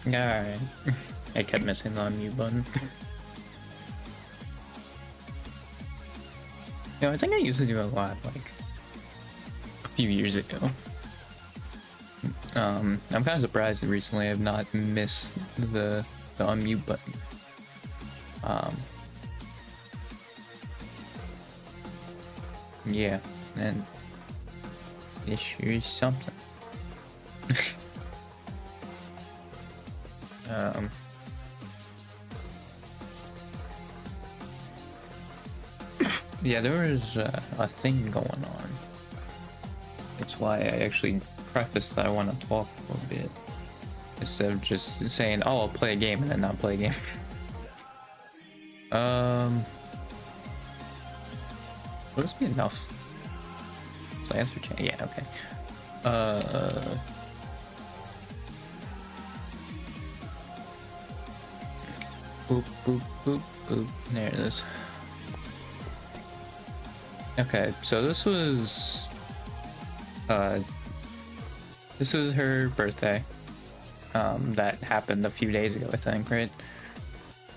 Alright. I kept missing the unmute button. I think I used to do a lot, like, a few years ago. I'm kind of surprised that recently I've not missed the unmute button. Yeah, and it sure is something. Yeah, there was a thing going on. That's why I actually prefaced that I want to talk a little bit instead of just saying, "Oh, I'll play a game" and then not play a game. Will this be enough? So I answer chat. Yeah, okay. Boop, boop, boop, boop. There it is. Okay, so this was her birthday. That happened a few days ago, I think, right?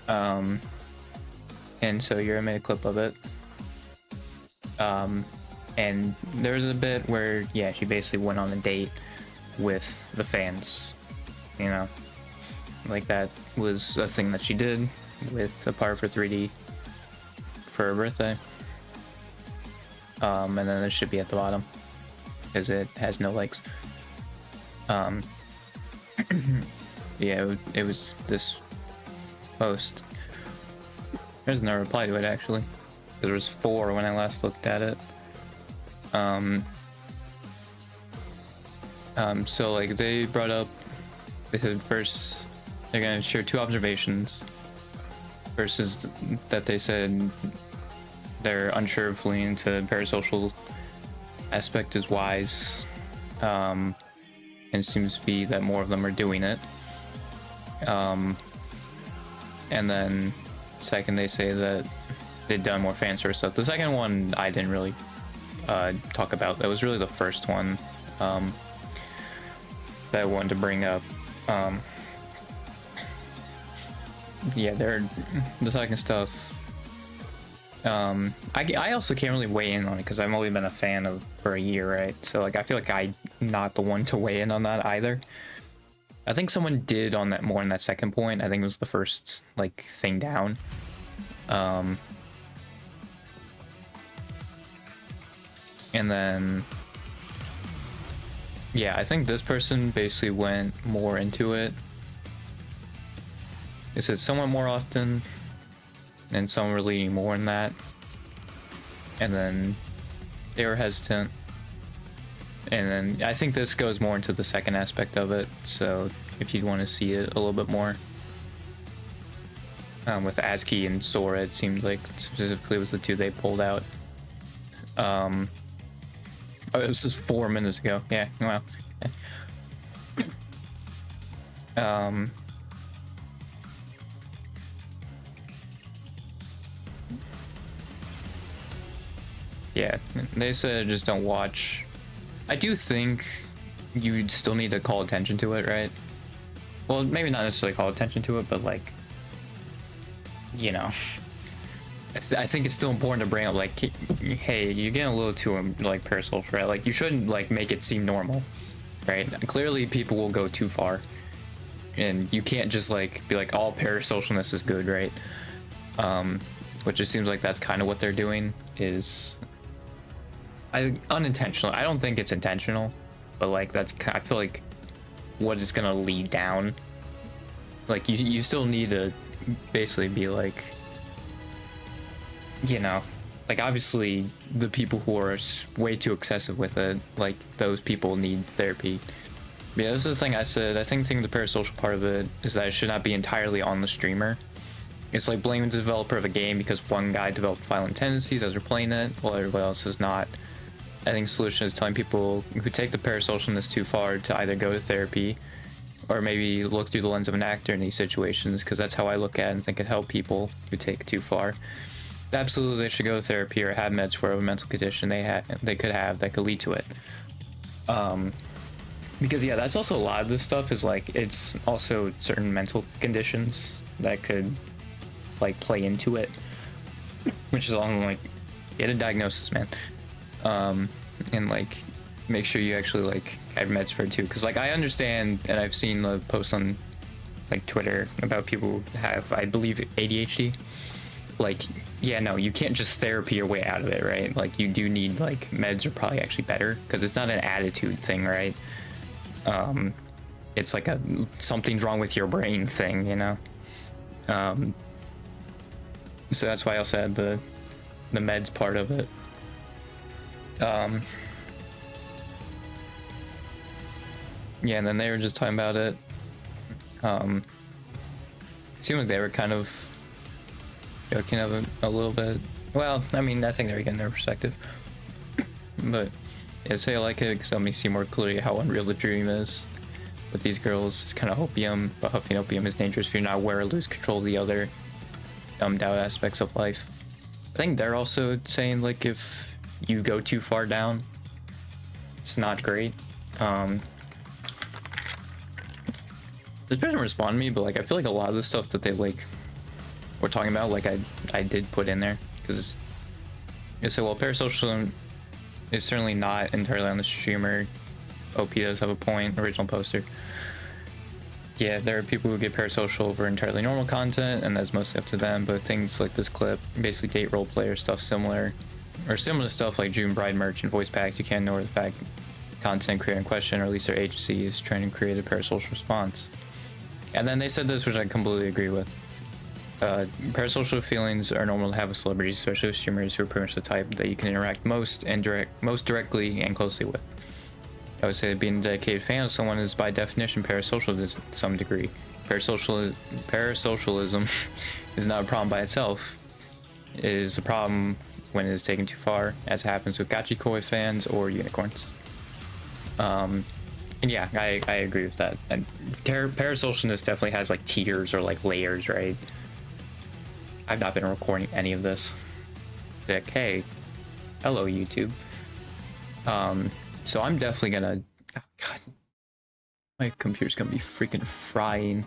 And so Yura made a clip of it. And there was a bit where, yeah, she basically went on a date with the fans, you know? Like, that was a thing that she did with a part for 3D for her birthday. And then it should be at the bottom because it has no likes. Yeah, it was this post. There's no reply to it actually. There was 4 when I last looked at it. So like they brought up, they said first they're gonna share 2 observations. First is that they said they're unsure of fleeing to parasocial aspect is wise, and it seems to be that more of them are doing it. And then second, they say that they've done more fan service stuff. The second one I didn't really talk about. That was really the first one that I wanted to bring up. Yeah, the second stuff. I also can't really weigh in on it because I've only been a fan of for a year, right? So like I feel like I'm not the one to weigh in on that either. I think someone did on that more on that second point. I think it was the first like thing down. And then yeah, I think this person basically went more into it. It said somewhat more often, and some were leaning more in that, and then they were hesitant. And then I think this goes more into the second aspect of it, so if you'd want to see it a little bit more. With ASCII and Sora, it seems like specifically was the 2 they pulled out. Oh, it was just 4 minutes ago. Yeah, wow. Yeah, they said just don't watch. I do think you'd still need to call attention to it, right? Well, maybe not necessarily call attention to it, but like, you know, I think it's still important to bring up like, hey, you're getting a little too like parasocial, right? Like you shouldn't like make it seem normal, right? Clearly people will go too far, and you can't just like be like all parasocialness is good, right? Which it seems like that's kind of what they're doing is unintentional. I don't think it's intentional, but like that's I feel like what it's gonna lead down. Like you still need to basically be like, you know, like obviously the people who are way too excessive with it, like those people need therapy. Yeah, this is the thing I said. I think the parasocial part of it is that it should not be entirely on the streamer. It's like blaming the developer of a game because one guy developed violent tendencies as they're playing it, while everybody else is not. I think the solution is telling people who take the parasocialness too far to either go to therapy or maybe look through the lens of an actor in these situations, because that's how I look at it and think it help people who take it too far. Absolutely, they should go to therapy or have meds for a mental condition they could have that could lead to it. Because yeah, that's also a lot of this stuff is like it's also certain mental conditions that could like play into it, which is along like get a diagnosis, man, and like make sure you actually like have meds for it too. Because like I understand, and I've seen the posts on like Twitter about people who have, I believe, ADHD. Like, yeah, no, you can't just therapy your way out of it, right? Like you do need like meds are probably actually better because it's not an attitude thing, right? It's like a something's wrong with your brain thing, you know. So that's why I also had the meds part of it. Yeah, and then they were just talking about it. It seemed like they were kind of joking of it a little bit. Well, I mean, I think they're getting their perspective. But yeah, say I like it because let me see more clearly how unreal the dream is. With these girls, it's kind of opium, but huffing opium is dangerous if you're not aware or lose control of the other dumbed out aspects of life. I think they're also saying like if you go too far down, it's not great. This person responded to me, but like I feel like a lot of the stuff that they like were talking about, like I did put in there because it said, well, parasocial is certainly not entirely on the streamer. OP does have a point. Original poster. Yeah, there are people who get parasocial over entirely normal content, and that's mostly up to them. But things like this clip, basically date role player stuff, similar stuff like June Bride merch and voice packs, you can't ignore the fact content creator in question, or at least their agency, is trying to create a parasocial response. And then they said this, which I completely agree with. Parasocial feelings are normal to have with celebrities, especially with streamers who are pretty much the type that you can interact most directly and closely with. I would say that being a dedicated fan of someone is by definition parasocial to some degree. Parasocialism is not a problem by itself. It is a problem when it is taken too far, as happens with Gachikoi fans or unicorns. And yeah, I agree with that. And parasocialness definitely has like tiers or like layers, right? I've not been recording any of this. Like, hey, hello YouTube. So I'm definitely gonna, oh God, my computer's gonna be freaking frying.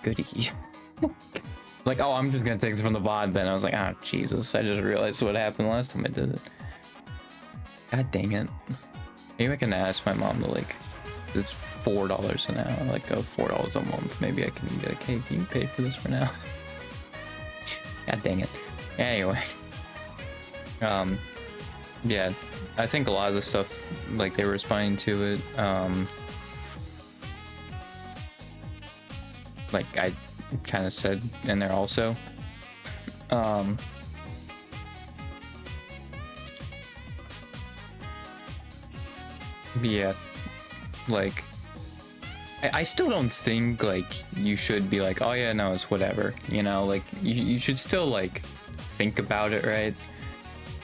Goody. Like, oh, I'm just gonna take this from the VOD then. I was like, oh, Jesus, I just realized what happened last time I did it. God dang it. Maybe I can ask my mom to like, it's $4 an hour, like $4 a month. Maybe I can be like, hey, can you pay for this for now? God dang it. Anyway. Yeah, I think a lot of the stuff, like they were responding to it, like I kind of said in there also. Yeah, like I still don't think like you should be like, oh yeah, no, it's whatever, you know, like you should still like think about it, right?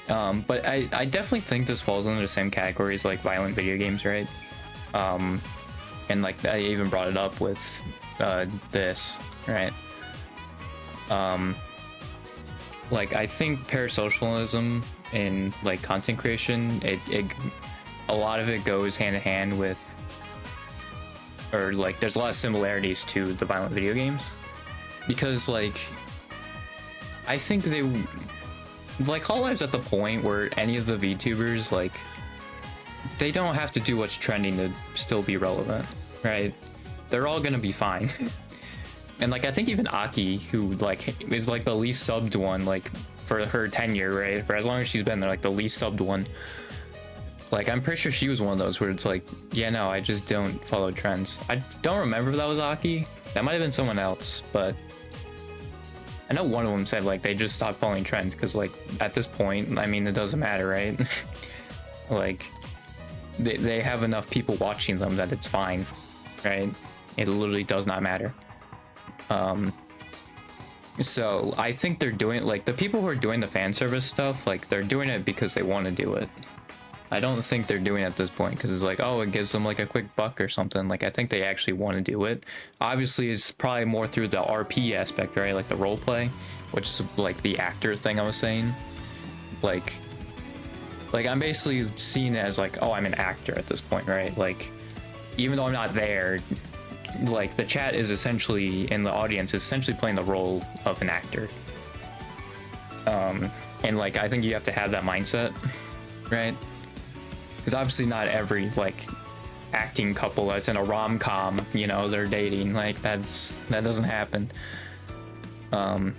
But I definitely think this falls under the same categories like violent video games, right? And like I even brought it up with this, right? Like I think parasocialism in like content creation, it a lot of it goes hand in hand with, or like there's a lot of similarities to the violent video games, because like I think they like Hololive's at the point where any of the VTubers, like they don't have to do what's trending to still be relevant, right? They're all gonna be fine. And like I think even Aki, who like is like the least subbed one, like for her tenure, right, for as long as she's been there, like the least subbed one, like I'm pretty sure she was one of those where it's like, yeah, no, I just don't follow trends. I don't remember if that was Aki. That might have been someone else, but I know one of them said like they just stopped following trends because like at this point, I mean, it doesn't matter, right? Like they have enough people watching them that it's fine, right? It literally does not matter. So I think they're doing, like the people who are doing the fan service stuff, like they're doing it because they want to do it. I don't think they're doing it at this point because it's like, oh, it gives them like a quick buck or something. Like I think they actually want to do it. Obviously it's probably more through the RP aspect, right? Like the role play, which is like the actor thing I was saying. Like like I'm basically seen as like, oh, I'm an actor at this point, right? Like even though I'm not there, like the chat is essentially, and the audience is essentially playing the role of an actor. And like I think you have to have that mindset, right? Because obviously not every like acting couple that's in a rom-com, you know, they're dating, like that doesn't happen. But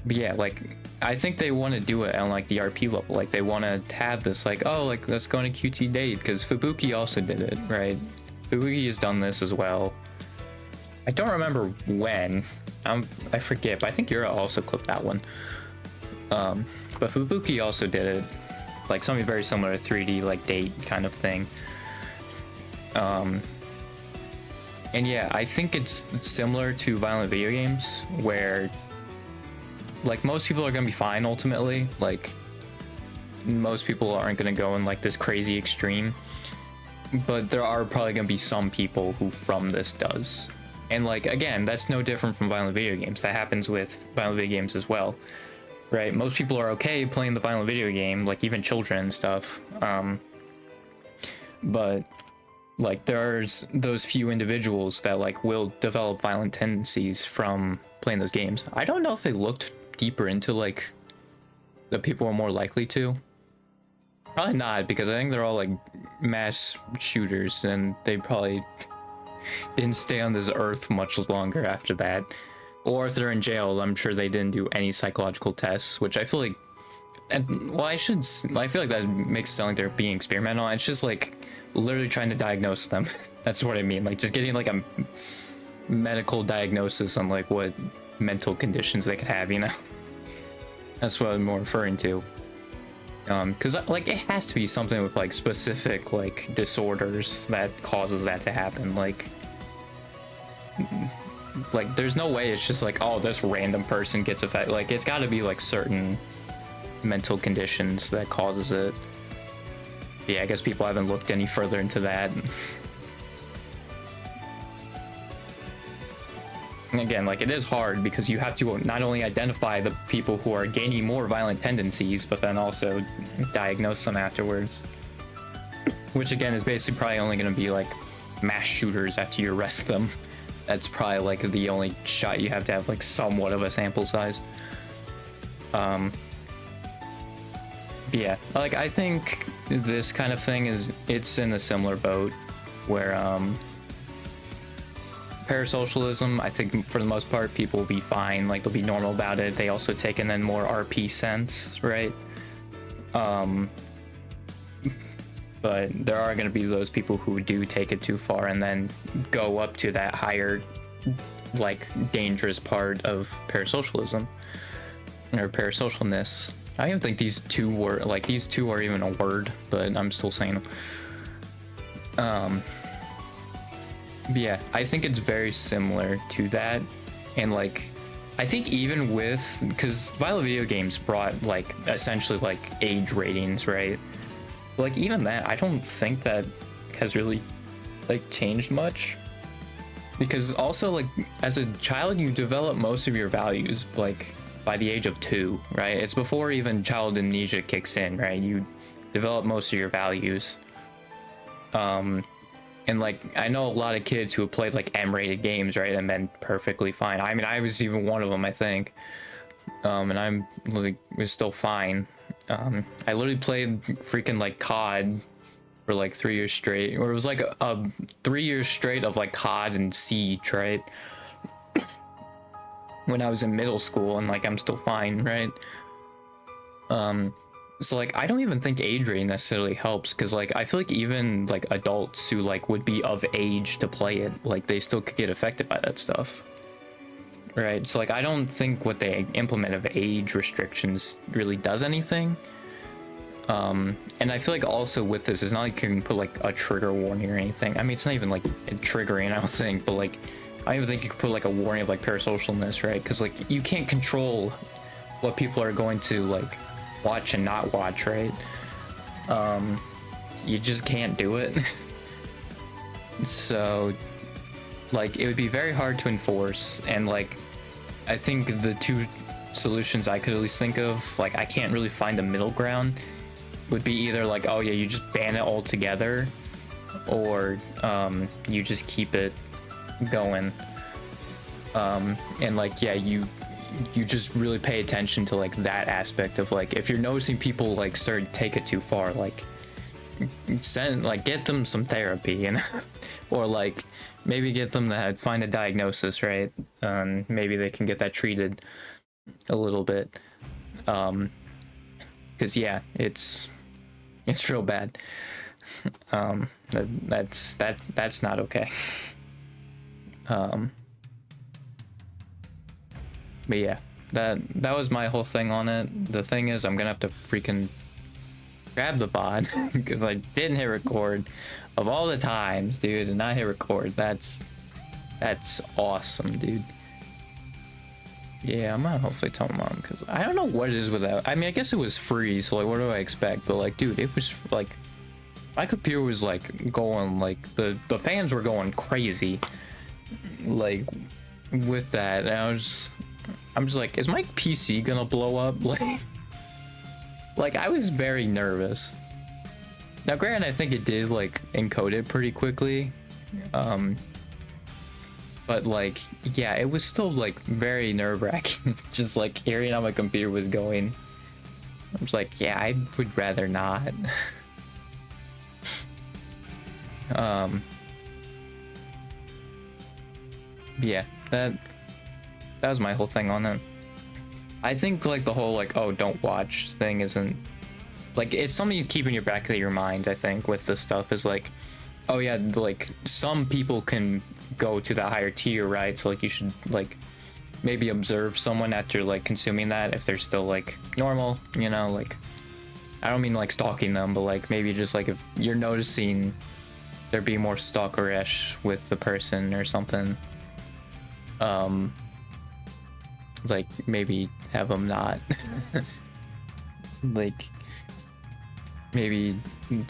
yeah, like I think they want to do it on like the RP level, like they want to have this like, oh, like let's go on a QT date, because Fubuki also did it, right? Fubuki has done this as well. I don't remember when, I forget, but I think Yura also clipped that one. But Fubuki also did it, like something very similar to 3D like date kind of thing. And yeah, I think it's similar to violent video games, where like most people are gonna be fine ultimately. Like most people aren't gonna go in like this crazy extreme, but there are probably gonna be some people who from this does. And like again, that's no different from violent video games. That happens with violent video games as well, right? Most people are okay playing the violent video game, like even children and stuff. But like there's those few individuals that like will develop violent tendencies from playing those games. I don't know if they looked deeper into like the people are more likely to. Probably not, because I think they're all like mass shooters and they probably didn't stay on this earth much longer after that. Or if they're in jail, I'm sure they didn't do any psychological tests, which I feel like, and well, I feel like that makes it sound like they're being experimental. It's just like literally trying to diagnose them. That's what I mean, like just getting like a medical diagnosis on like what mental conditions they could have, you know. That's what I'm more referring to. Because like it has to be something with like specific like disorders that causes that to happen. Like there's no way it's just like, oh, this random person gets affected. Like it's got to be like certain mental conditions that causes it. Yeah, I guess people haven't looked any further into that. And again, like it is hard because you have to not only identify the people who are gaining more violent tendencies, but then also diagnose them afterwards. Which again is basically probably only going to be like mass shooters after you arrest them. That's probably like the only shot you have to have like somewhat of a sample size. Yeah, like I think this kind of thing it's in a similar boat where parasocialism, I think for the most part people will be fine, like they'll be normal about it. They also take in then more RP sense, right? But there are going to be those people who do take it too far and then go up to that higher like dangerous part of parasocialism or parasocialness. I don't even think these two are even a word, but I'm still saying them. Yeah, I think it's very similar to that. And like I think even with, because violent video games brought like essentially like age ratings, right? Like even that, I don't think that has really like changed much, because also like as a child you develop most of your values like by the age of 2, right? It's before even child amnesia kicks in, right? You develop most of your values. And like I know a lot of kids who have played like M-rated games, right, and been perfectly fine. I mean, I was even one of them, I think. And I'm like was still fine. I literally played freaking like COD for like 3 years straight, or it was like a 3 years straight of like COD and Siege, right? When I was in middle school, and like I'm still fine, right? So like I don't even think age rating necessarily helps, because like I feel like even like adults who like would be of age to play it, like they still could get affected by that stuff, right? So like I don't think what they implement of age restrictions really does anything. And I feel like also with this, it's not like you can put like a trigger warning or anything. I mean, it's not even like triggering, I don't think, but like I don't even think you could put like a warning of like parasocialness, right? Because like you can't control what people are going to like watch and not watch, right? You just can't do it. So like it would be very hard to enforce, and like I think the two solutions I could at least think of, like I can't really find a middle ground, would be either like, oh yeah, you just ban it altogether, or you just keep it going. And like, yeah, you just really pay attention to like that aspect of like, if you're noticing people like start to take it too far, like get them some therapy, you know. Or like maybe get them to find a diagnosis, right? Maybe they can get that treated a little bit, because yeah, it's real bad. That's not okay. But yeah, that was my whole thing on it. The thing is, I'm gonna have to freaking grab the pod because I didn't hit record of all the times, dude, and not hit record. That's awesome, dude. Yeah, I'm gonna hopefully tell my mom, because I don't know what it is with that. I mean, I guess it was free, so like, what do I expect? But like, dude, it was like, my computer was like going, like the fans were going crazy, like with that. And I'm just like, is my PC gonna blow up? Like I was very nervous. Now, granted, I think it did like encode it pretty quickly, but like, yeah, it was still like very nerve-wracking. Just like hearing how my computer was going. I was like, yeah, I would rather not. Yeah, that was my whole thing on it. I think like the whole like, oh, don't watch thing isn't like, it's something you keep in your back of your mind. I think with this stuff is like, oh yeah, like some people can go to the higher tier, right? So like you should like maybe observe someone after like consuming that if they're still like normal, you know. Like I don't mean like stalking them, but like maybe just like if you're noticing there be more stalkerish with the person or something, like maybe have them not. Like maybe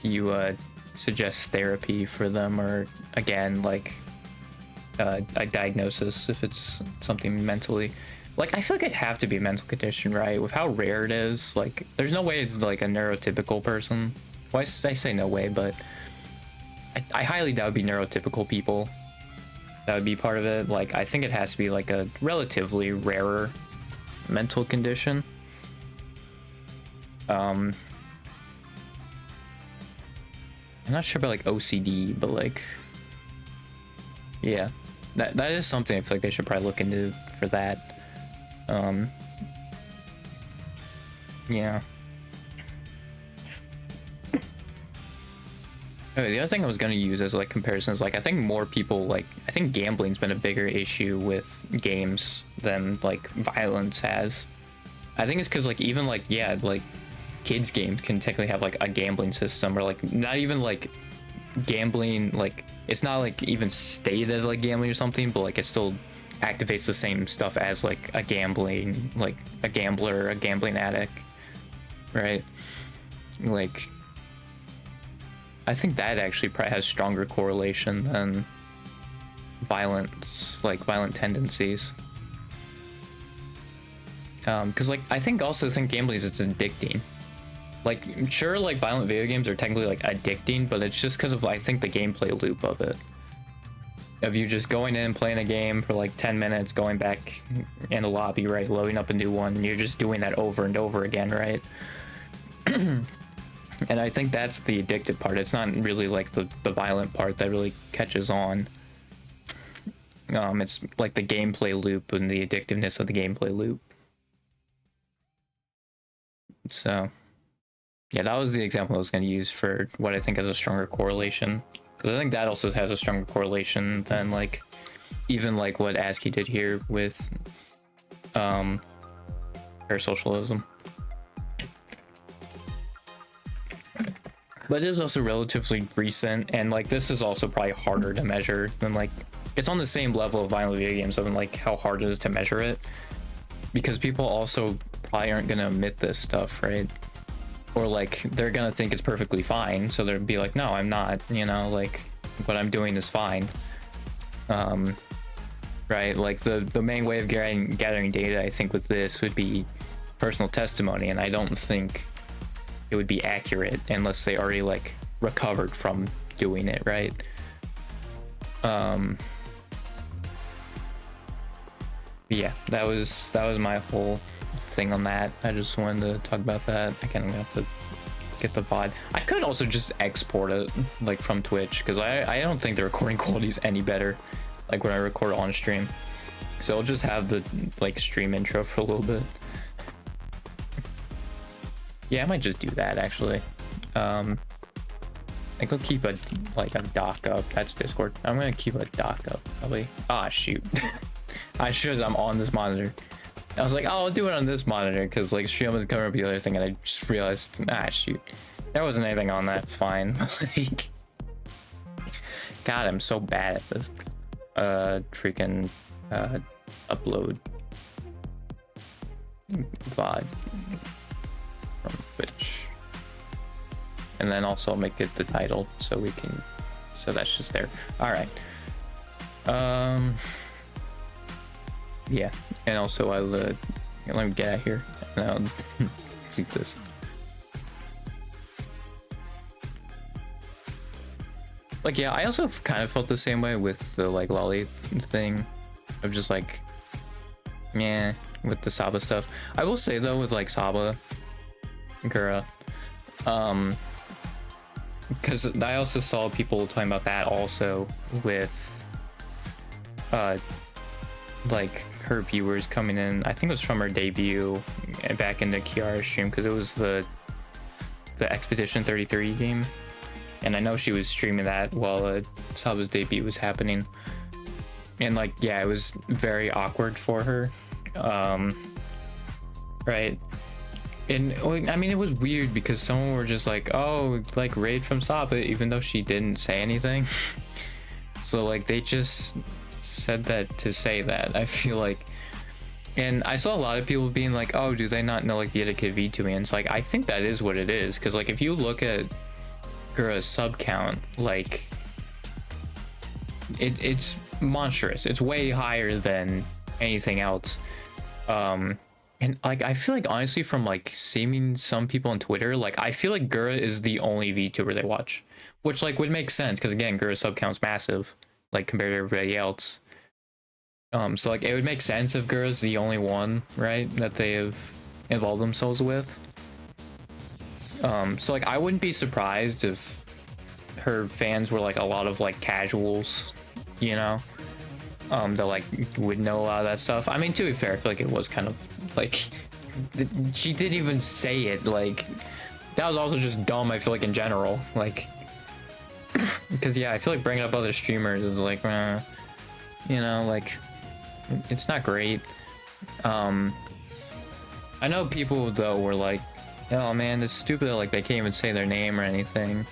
you suggest therapy for them, or again like a diagnosis if it's something mentally. Like I feel like it'd have to be a mental condition, right? With how rare it is, like there's no way like a neurotypical person, well, I say no way, but I highly doubt it'd be neurotypical people that would be part of it. Like I think it has to be like a relatively rarer mental condition. I'm not sure about like OCD, but like, yeah, that is something I feel like they should probably look into for that. Yeah. Okay, the other thing I was gonna use as like comparisons, like I think more people like, I think gambling's been a bigger issue with games than like violence has. I think it's because like even like, yeah, like kids games can technically have like a gambling system, or like not even like gambling, like it's not like even stated as like gambling or something, but like it still activates the same stuff as like a gambling, like a gambler, a gambling addict, right? Like I think that actually probably has stronger correlation than violence, like violent tendencies. Because like I think gambling is, it's addicting. Like sure, like violent video games are technically like addicting, but it's just because of I think the gameplay loop of it. Of you just going in, playing a game for like 10 minutes, going back in the lobby, right, loading up a new one, and you're just doing that over and over again, right? And I think that's the addictive part. It's not really like the violent part that really catches on. It's like the gameplay loop and the addictiveness of the gameplay loop. So yeah, that was the example I was going to use for what I think has a stronger correlation, because I think that also has a stronger correlation than like even like what ASCII did here with parasocialism. But it is also relatively recent, and like this is also probably harder to measure than like, it's on the same level of violent video games of like how hard it is to measure it, because people also probably aren't going to admit this stuff, right? Or like they're gonna think it's perfectly fine, so they'll be like, no, I'm not, you know, like what I'm doing is fine. Right, like the main way of gathering data I think with this would be personal testimony, and I don't think it would be accurate unless they already like recovered from doing it, right? Yeah, that was my whole thing on that. I just wanted to talk about that. Again, I'm gonna have to get the VOD. I could also just export it like from Twitch, because I don't think the recording quality is any better like when I record on stream. So I'll just have the like stream intro for a little bit. Yeah, I might just do that actually. I think I'll keep a dock up. That's Discord. I'm gonna keep a dock up probably. Ah, shoot. I should. I'm on this monitor. I was like, oh, I'll do it on this monitor because like stream was covering up the other thing, and I just realized, ah, shoot, there wasn't anything on that. It's fine. Like, God, I'm so bad at this. Freaking upload VOD from Twitch, and then also make it the title so we can. So that's just there. All right. Yeah, and also I'll let me get out here and I'll see this. Like, yeah, I also kind of felt the same way with the like lolly thing of just like, yeah, with the Saba stuff. I will say though, with like Saba, Gura, because I also saw people talking about that also with like her viewers coming in. I think it was from her debut back into Kiara's stream, because it was the Expedition 33 game, and I know she was streaming that while Saba's debut was happening, and like, yeah, it was very awkward for her, right? And I mean, it was weird because someone were just like, oh, like raid from Saba, even though she didn't say anything. So like they just said that to say that, I feel like. And I saw a lot of people being like, oh, do they not know like the etiquette V2? And it's like, I think that is what it is, because like if you look at Gura's sub count, like it's monstrous. It's way higher than anything else. And like I feel like honestly, from like seeing some people on Twitter, like I feel like Gura is the only VTuber they watch, which like would make sense because again, Gura's sub count's massive, like compared to everybody else. So like it would make sense if Gura's the only one, right, that they have involved themselves with. So like I wouldn't be surprised if her fans were like a lot of like casuals, you know, that like would know a lot of that stuff. I mean, to be fair, I feel like it was kind of like she didn't even say it. Like that was also just dumb, I feel like, in general, like because yeah, I feel like bringing up other streamers is like you know, like it's not great. I know people though were like, oh man, it's stupid that like they can't even say their name or anything.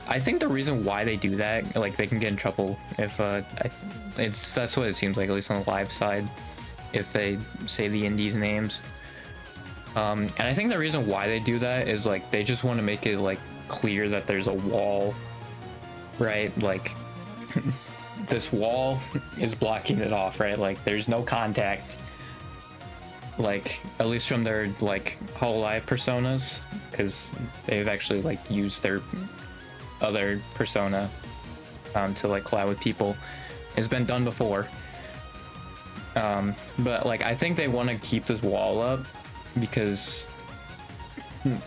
I think the reason why they do that, like they can get in trouble if that's what it seems like, at least on the live side, if they say the indies names. And I think the reason why they do that is like they just want to make it like clear that there's a wall, right? Like this wall is blocking it off, right? Like there's no contact, like at least from their like Hololive personas, because they've actually like used their other persona to like collab with people. It's been done before, but like I think they want to keep this wall up, because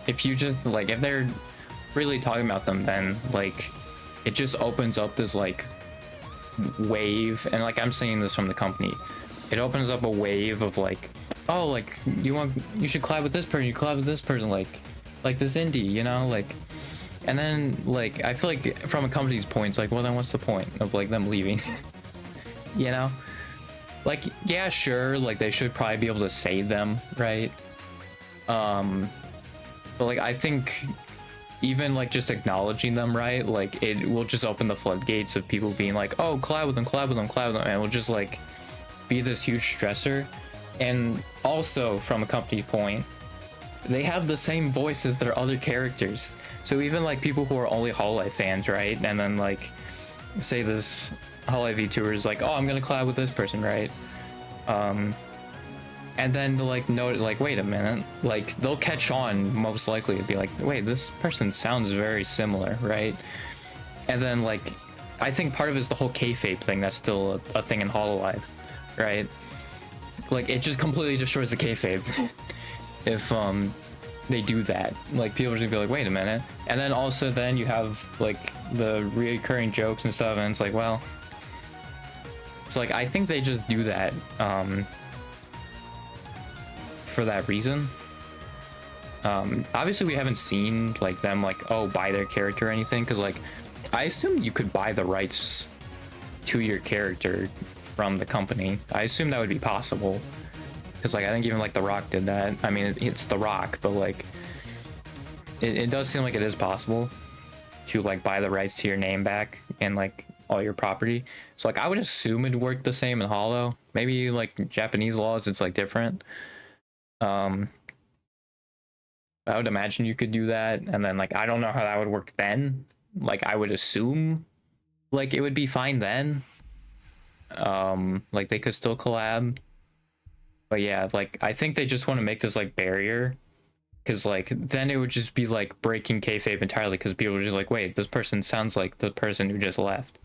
if you just like, if they're really talking about them, then like it just opens up this like wave, and like I'm saying this from the company, it opens up a wave of like, oh, like you should collab with this person, you collab with this person, like this indie, you know, like. And then like I feel like from a company's point, it's like, well then what's the point of like them leaving? You know, like, yeah, sure, like they should probably be able to save them, right? But like I think even like just acknowledging them, right, like it will just open the floodgates of people being like, oh, collab with them, collab with them, collab with them, and it will just like be this huge stressor. And also from a company point, they have the same voice as their other characters. So even like people who are only Hololive fans, right, and then like say this Hololive VTuber is like, oh, I'm gonna collab with this person, right, and and then they'll like note like, wait a minute, like they'll catch on most likely and be like, wait, this person sounds very similar, right? And then like, I think part of it is the whole kayfabe thing that's still a thing in Hololive, right? Like it just completely destroys the kayfabe if they do that. Like people are just gonna be like, wait a minute, and then also then you have like the reoccurring jokes and stuff, and it's like, well, it's like I think they just do that for that reason. Obviously we haven't seen like them like, oh, buy their character or anything, because like I assume you could buy the rights to your character from the company. I assume that would be possible, because like I think even like The Rock did that. I mean it's The Rock, but like it does seem like it is possible to like buy the rights to your name back and like all your property. So like I would assume it'd work the same in Hollow. Maybe like Japanese laws it's like different. I would imagine you could do that, and then like I don't know how that would work then. Like I would assume like it would be fine then. Like they could still collab. But yeah, like I think they just want to make this like barrier, because like then it would just be like breaking kayfabe entirely, because people are just like, wait, this person sounds like the person who just left.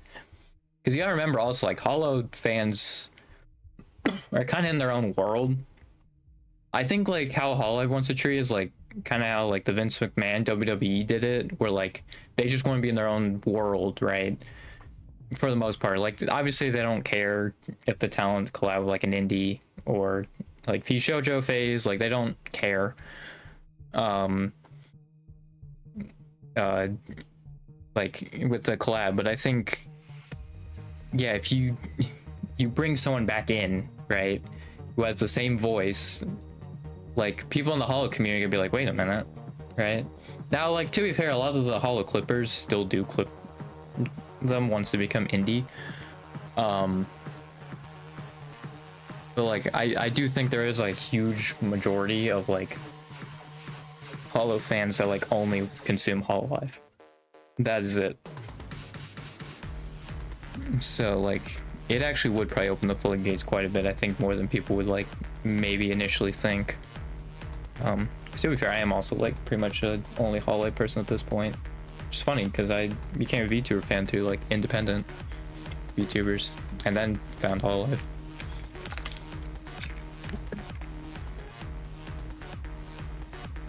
Because you gotta remember also, like Hollow fans are kind of in their own world. I think like how Hololive wants to treat is like kind of how like the Vince McMahon WWE did it, where like they just want to be in their own world, right? For the most part, like obviously they don't care if the talent collab with like an indie or like VShojo phase, like they don't care. Like with the collab, but I think, yeah, if you bring someone back in, right, who has the same voice, like people in the Hollow community could be like, wait a minute, right? Now, like to be fair, a lot of the Hollow clippers still do clip them once they become indie. But like I do think there is a huge majority of like Hollow fans that like only consume Hololive. That is it. So like it actually would probably open the floodgates quite a bit, I think, more than people would like maybe initially think. To be fair, I am also like pretty much a only Hololive person at this point, which is funny because I became a VTuber fan too, like independent VTubers, and then found Hololive.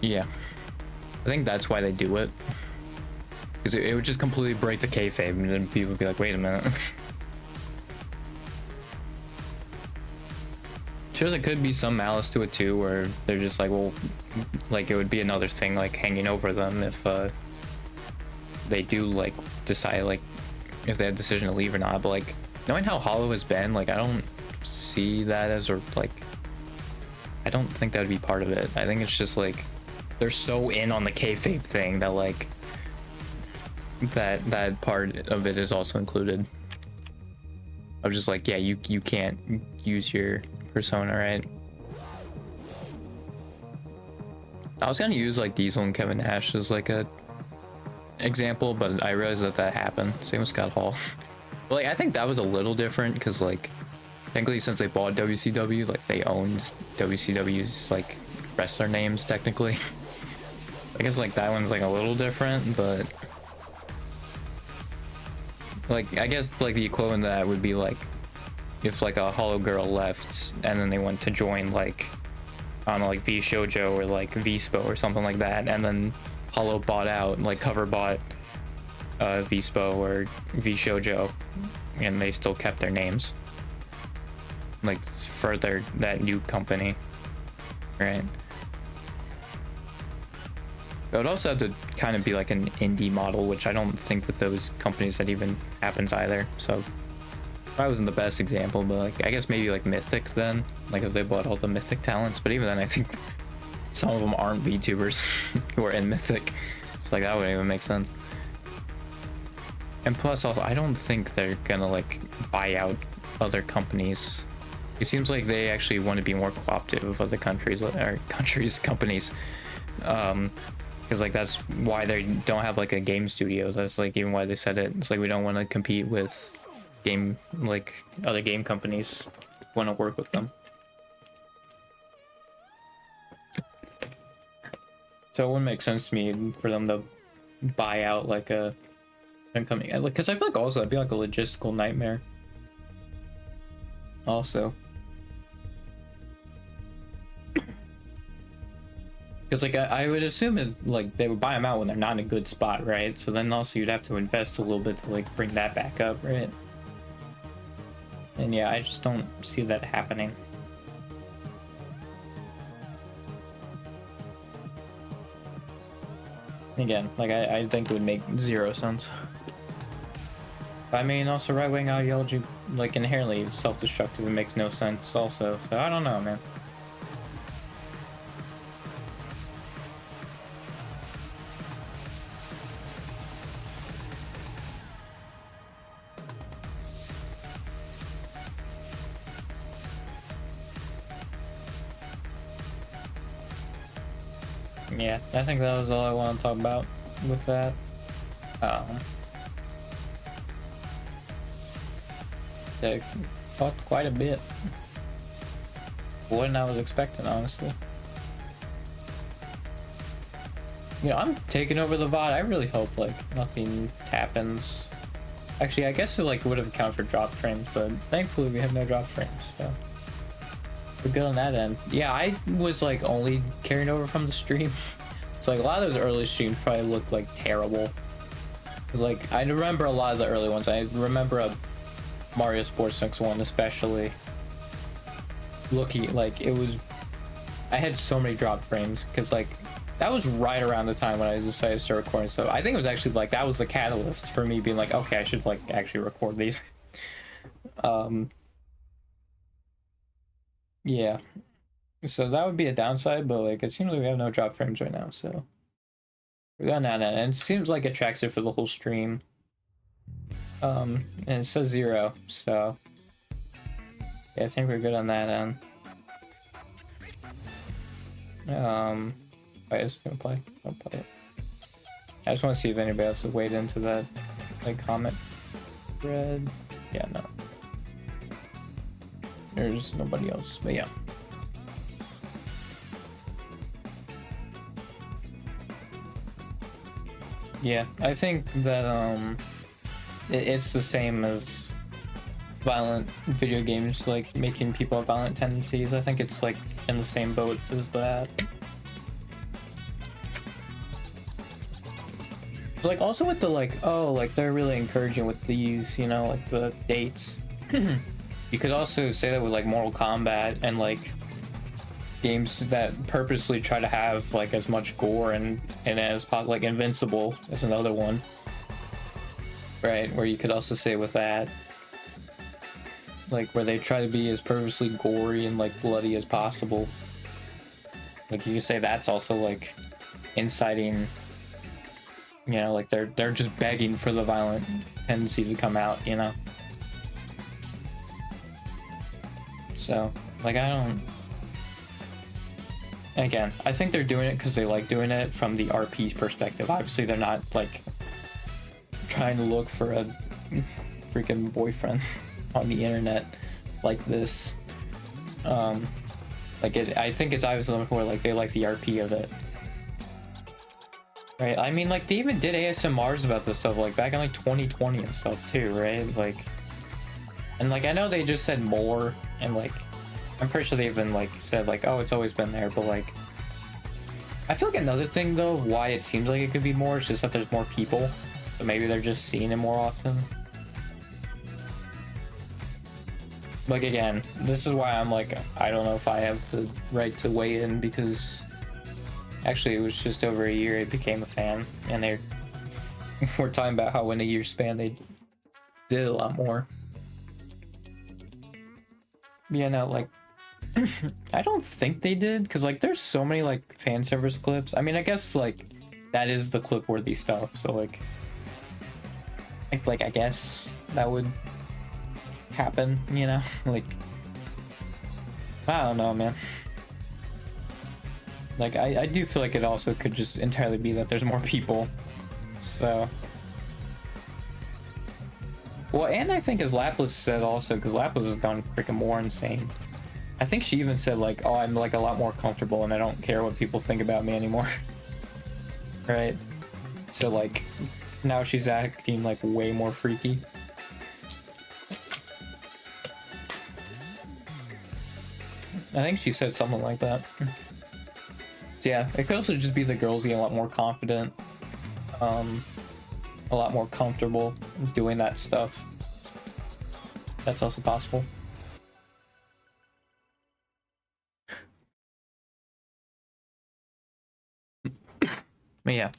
Yeah, I think that's why they do it, because it would just completely break the kayfabe, and then people would be like, wait a minute. Sure, there could be some malice to it too, where they're just like, well, like it would be another thing like hanging over them if they do like decide like if they had a decision to leave or not. But like knowing how Hollow has been, like I don't see that as, or like I don't think that would be part of it. I think it's just like they're so in on the kayfabe thing that like that part of it is also included. I'm just like, yeah, you can't use your persona, right? I was gonna use like Diesel and Kevin Nash as like a example, but I realized that happened. Same with Scott Hall. But like I think that was a little different because like technically since they bought WCW, like they owned WCW's like wrestler names technically. I guess like that one's like a little different, but like I guess like the equivalent of that would be like if like a Hollow girl left and then they went to join like I don't know, like VShojo or like Vispo or something like that, and then Hollow bought out, like Cover bought Vispo or VShojo, and they still kept their names like for that new company, right? It would also have to kind of be like an indie model, which I don't think with those companies that even happens either. So probably wasn't the best example, but like I guess maybe like Mythic then, like if they bought all the Mythic talents. But even then, I think some of them aren't VTubers who are in Mythic, so like that wouldn't even make sense. And plus, also, I don't think they're gonna like buy out other companies. It seems like they actually want to be more cooperative of other countries or companies. Because like that's why they don't have like a game studio. That's like even why they said it. It's like we don't want to compete with other game companies. Want to work with them. So it wouldn't make sense to me for them to buy out like a incoming, because I feel like also that'd be like a logistical nightmare. Also, because like I would assume it, like they would buy them out when they're not in a good spot, right? So then also you'd have to invest a little bit to like bring that back up, right? And yeah, I just don't see that happening. Again, like I think it would make zero sense. I mean, also right-wing ideology, like inherently self-destructive, and makes no sense also. So I don't know, man. Yeah, I think that was all I want to talk about with that. They talked quite a bit. More than I was expecting, honestly. You know, I'm taking over the VOD. I really hope like nothing happens. Actually, I guess it like would have accounted for drop frames, but thankfully we have no drop frames, so we're good on that end. Yeah, I was like only carrying over from the stream, so like a lot of those early streams probably looked like terrible. Cause like I remember a lot of the early ones. I remember a Mario Sports Mix one especially looking like it was. I had so many drop frames because like that was right around the time when I decided to start recording. So I think it was actually like that was the catalyst for me being like, okay, I should like actually record these. Yeah. So that would be a downside, but like it seems like we have no drop frames right now, so we got that, and it seems like it tracks it for the whole stream. And it says 0, so yeah, I think we're good on that end. Wait, is it gonna play? I'll play it. I just want to see if anybody else has weighed into that like comment thread. Yeah, no. There's nobody else, but yeah. Yeah, I think that it's the same as violent video games, like making people have violent tendencies. I think it's like in the same boat as that. It's like also with the like, oh, like they're really encouraging with these, you know, like the dates. You could also say that with like Mortal Kombat and like games that purposely try to have like as much gore and as possible. Like Invincible is another one, right? Where you could also say with that, like where they try to be as purposely gory and like bloody as possible. Like you could say that's also like inciting, you know, like they're just begging for the violent tendencies to come out, you know. So like I don't. Again, I think they're doing it because they like doing it from the RP's perspective. Obviously, they're not like trying to look for a freaking boyfriend on the internet like this. Like it, I think it's obviously more like they like the RP of it, right? I mean, like they even did ASMRs about this stuff like back in like 2020 and stuff too, right? Like, and like I know they just said more and like. I'm pretty sure they even like said like, oh, it's always been there, but like I feel like another thing though why it seems like it could be more is just that there's more people, so maybe they're just seeing it more often. Like again, this is why I'm like, I don't know if I have the right to weigh in, because actually it was just over a year I became a fan, and they were talking about how in a year span they did a lot more. Yeah, no, like I don't think they did, because like there's so many like fan service clips. I mean, I guess like that is the clip worthy stuff, so like I guess that would happen, you know. Like I don't know, man. Like I do feel like it also could just entirely be that there's more people, so well. And I think as Lapis said also, because Lapis has gone freaking more insane, I think she even said like, oh, I'm like a lot more comfortable and I don't care what people think about me anymore. right? So like now she's acting like way more freaky. I think she said something like that. Yeah, it could also just be the girls getting a lot more confident, a lot more comfortable doing that stuff. That's also possible. But yeah.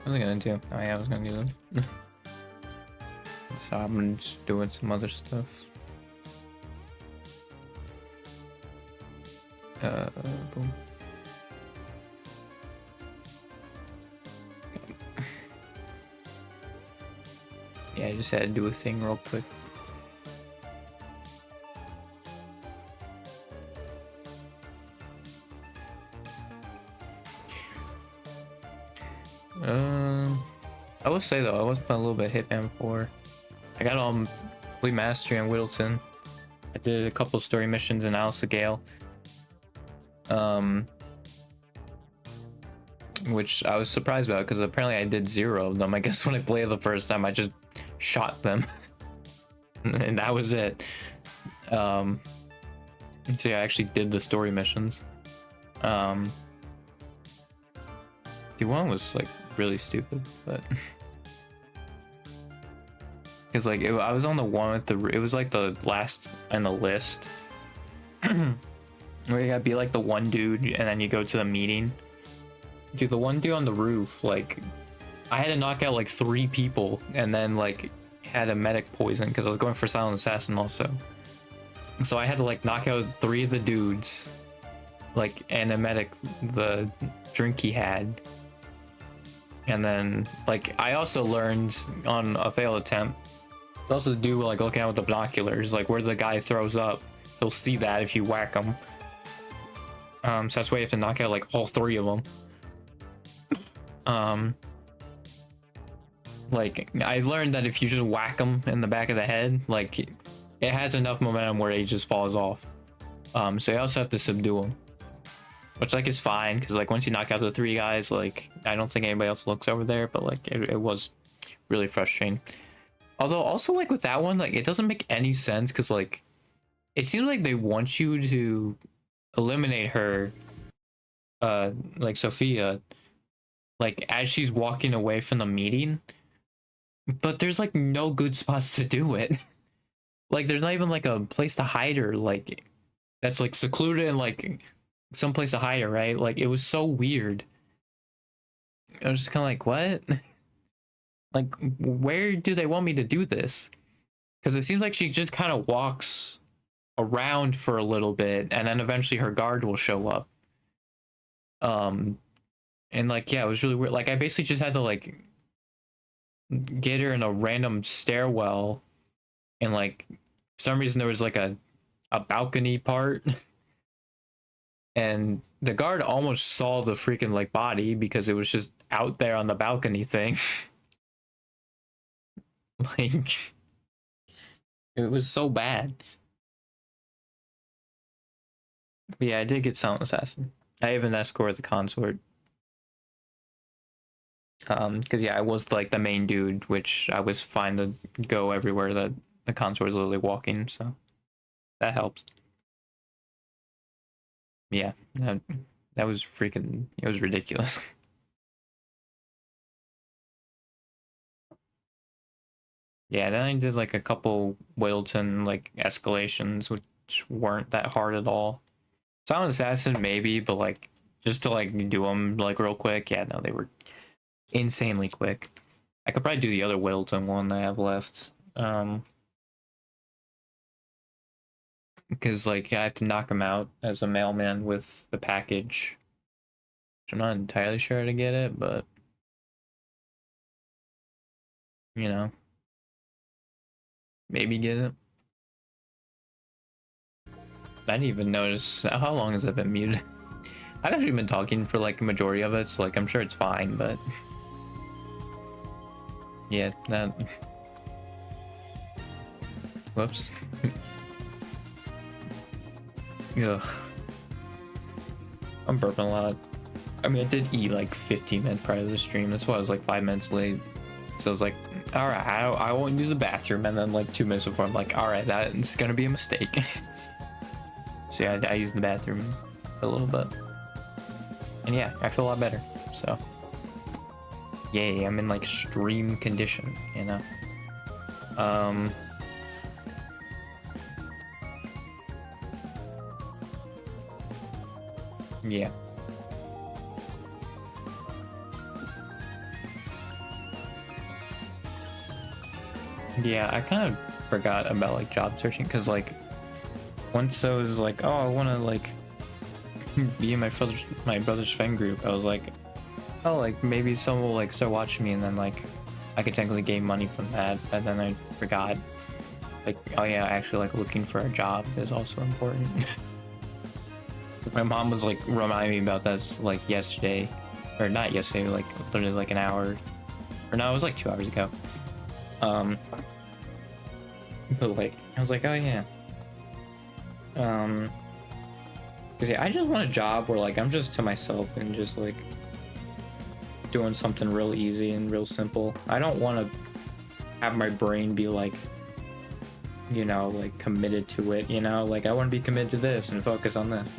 What was I gonna do? Oh yeah, I was gonna do that. So I'm just doing some other stuff. Boom. Yeah, I just had to do a thing real quick. I will say though, I was playing a little bit Hitman 4. I got complete mastery on Whittleton. I did a couple of story missions in Alice the Gale. Which I was surprised about because apparently I did 0 of them. I guess when I played the first time, I just shot them, and that was it. So yeah, I actually did the story missions. The one was like really stupid, but because like I was on the one with the it was like the last in the list where you gotta be like the one dude and then you go to the meeting. Dude, the one dude on the roof, like I had to knock out like 3 people and then like had a medic poison because I was going for Silent Assassin also. So I had to like knock out 3 of the dudes, like, and a medic the drink he had. And then like I also learned on a failed attempt, also do like looking out with the binoculars, like where the guy throws up, he'll see that if you whack him. So that's why you have to knock out like all 3 of them. Like I learned that if you just whack him in the back of the head, like it has enough momentum where he just falls off. So you also have to subdue him, which like is fine because like once you knock out the 3 guys, like I don't think anybody else looks over there, but like it was really frustrating. Although also like with that one, like it doesn't make any sense because like it seems like they want you to eliminate her, like Sophia, like as she's walking away from the meeting, but there's like no good spots to do it. Like there's not even like a place to hide her, like that's like secluded and like some place to hide her, right? Like it was so weird. I was just kind of like, what? Like where do they want me to do this? Because it seems like she just kind of walks around for a little bit and then eventually her guard will show up. And like yeah, it was really weird. Like I basically just had to like get her in a random stairwell, and like for some reason there was like a balcony part, and the guard almost saw the freaking like body because it was just out there on the balcony thing. Like it was so bad. But yeah, I did get Silent Assassin. I even escorted the consort. Because yeah, I was like the main dude, which I was fine to go everywhere that the consort was literally walking, so that helps. Yeah, that was freaking, it was ridiculous. Yeah, then I did like a couple Wilton like escalations, which weren't that hard at all. Silent Assassin maybe, but like just to like do them like real quick, yeah, no, they were insanely quick. I could probably do the other Wilton one I have left. Because like I have to knock him out as a mailman with the package. Which I'm not entirely sure how to get it, but you know, maybe get it. I didn't even notice. How long has that been muted? I've actually been talking for like a majority of it, so like I'm sure it's fine, but yeah, that. Whoops. Ugh. I'm burping a lot. I mean, I did eat like 15 minutes prior to the stream. That's why I was like 5 minutes late. So I was like, all right, I won't use the bathroom. And then like 2 minutes before, I'm like, all right, that's gonna be a mistake. So yeah, I used the bathroom a little bit. And yeah, I feel a lot better. So yay, I'm in like stream condition, you know. Yeah. Yeah, I kind of forgot about like job searching because like once I was like, oh, I want to like be in my brother's friend group, I was like, oh, like maybe someone will like start watching me, and then like I could technically gain money from that. And then I forgot, like, oh yeah, actually like looking for a job is also important. My mom was like reminding me about this like yesterday, or not yesterday, like literally like an hour, or no, it was like 2 hours ago. But like I was like, oh yeah, because yeah, I just want a job where like I'm just to myself and just like doing something real easy and real simple. I don't want to have my brain be like, you know, like committed to it, you know, like I want to be committed to this and focus on this.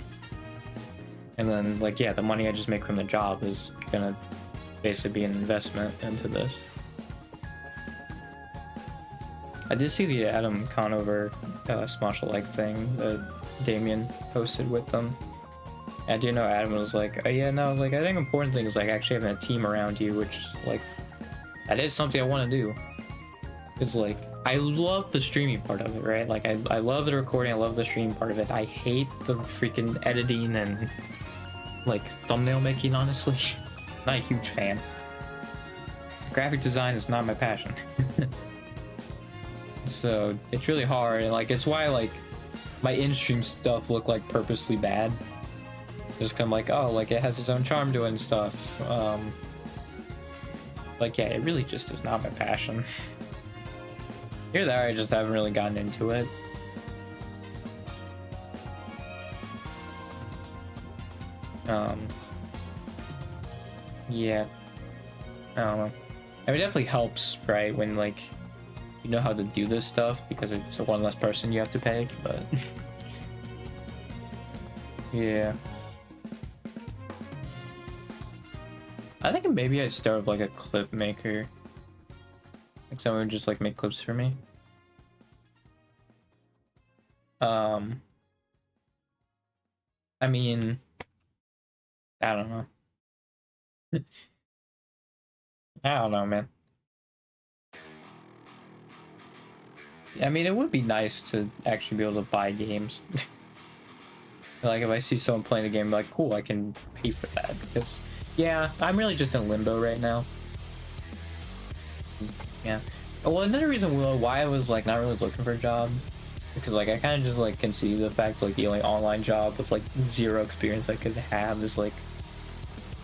And then like, yeah, the money I just make from the job is gonna basically be an investment into this. I did see the Adam Conover Smosh Alike thing that Damien posted with them. I do know Adam was like, oh yeah, no, like I think important thing is like actually having a team around you, which like that is something I want to do. It's like I love the streaming part of it, right? Like I love the recording, I love the streaming part of it. I hate the freaking editing and like thumbnail making, honestly. Not a huge fan. Graphic design is not my passion. So it's really hard, and like it's why like my in-stream stuff look like purposely bad. Just kind of like, oh, like it has its own charm doing stuff. Like yeah, it really just is not my passion. Here there, I just haven't really gotten into it. Yeah, I don't know. I mean, it definitely helps, right, when like you know how to do this stuff because it's one less person you have to pay, but yeah. I think maybe I'd start with like a clip maker. Like someone would just like make clips for me. I mean, I don't know. I don't know, man. I mean, it would be nice to actually be able to buy games. Like, if I see someone playing a game, like, cool, I can pay for that. Because, yeah, I'm really just in limbo right now. Yeah. Well, another reason why I was, like, not really looking for a job, because, like, I kind of just, like, can see the fact, like, the only online job with, like, zero experience I could have is, like,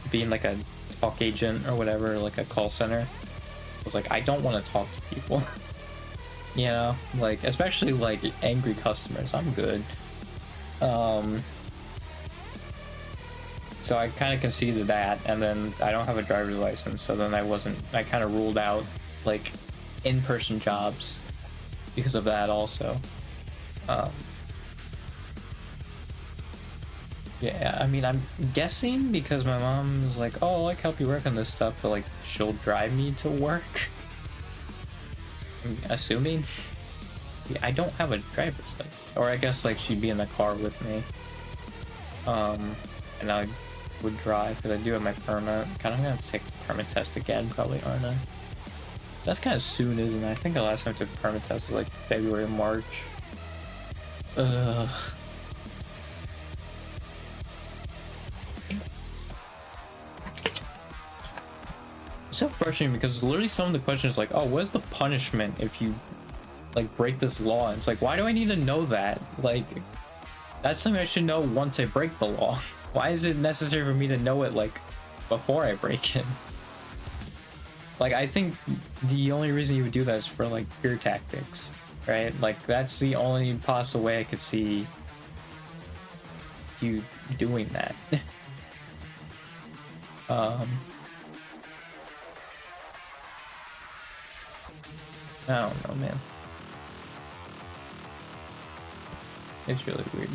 being, like, a talk agent or whatever, like, a call center. I was like, I don't want to talk to people. You know, like, especially like angry customers, I'm good. So I kind of conceded that, and then I don't have a driver's license, so then I kind of ruled out like in-person jobs because of that also. Yeah, I mean, I'm guessing because my mom's like, oh, I'll like help you work on this stuff, but like she'll drive me to work. I'm assuming. Yeah, I don't have a driver's license, or I guess like she'd be in the car with me, and I would drive because I do have my permit. Kind of gonna take the permit test again, probably, aren't I? That's kind of soon, isn't it? I think the last time I took the permit test was like February, March. Ugh. It's so frustrating because literally some of the questions like, oh, what's the punishment if you like break this law? And it's like, why do I need to know that? Like, That's something I should know once I break the law. Why is it necessary for me to know it like before I break it? Like, I think the only reason you would do that is for like pure tactics, right? Like, that's the only possible way I could see you doing that. I don't know, man. It's really weird.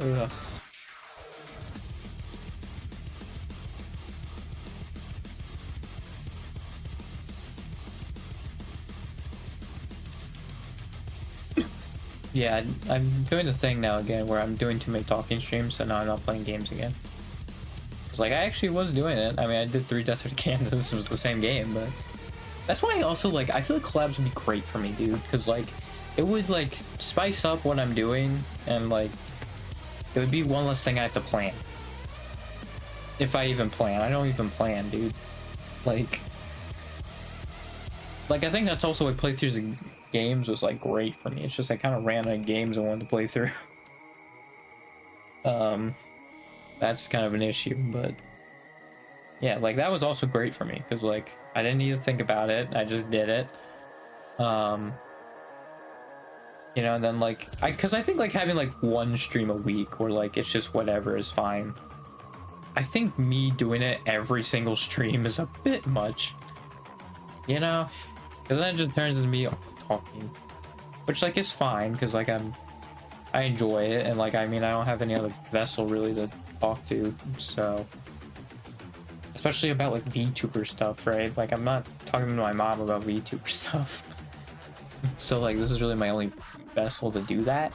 Ugh. Yeah, I'm doing the thing now again where I'm doing too many talking streams, so now I'm not playing games again. It's like I actually was doing it. I mean, I did 3 Death of Kansas. It was the same game, but that's why I also like. I feel like collabs would be great for me, dude, because like it would like spice up what I'm doing, and like it would be one less thing I have to plan. If I even plan, I don't even plan, dude. Like I think that's also why playthroughs of games was like great for me. It's just I kind of ran out of games I wanted to play through. That's kind of an issue, but yeah, like that was also great for me because like I didn't need to think about it. I just did it. You know, and then like I think like having like one stream a week or like it's just whatever is fine. I think me doing it every single stream is a bit much, you know, because then it just turns into me talking, which like is fine because like I enjoy it, and like I mean I don't have any other vessel really to talk to, so especially about like VTuber stuff, right? Like I'm not talking to my mom about VTuber stuff, so like this is really my only vessel to do that.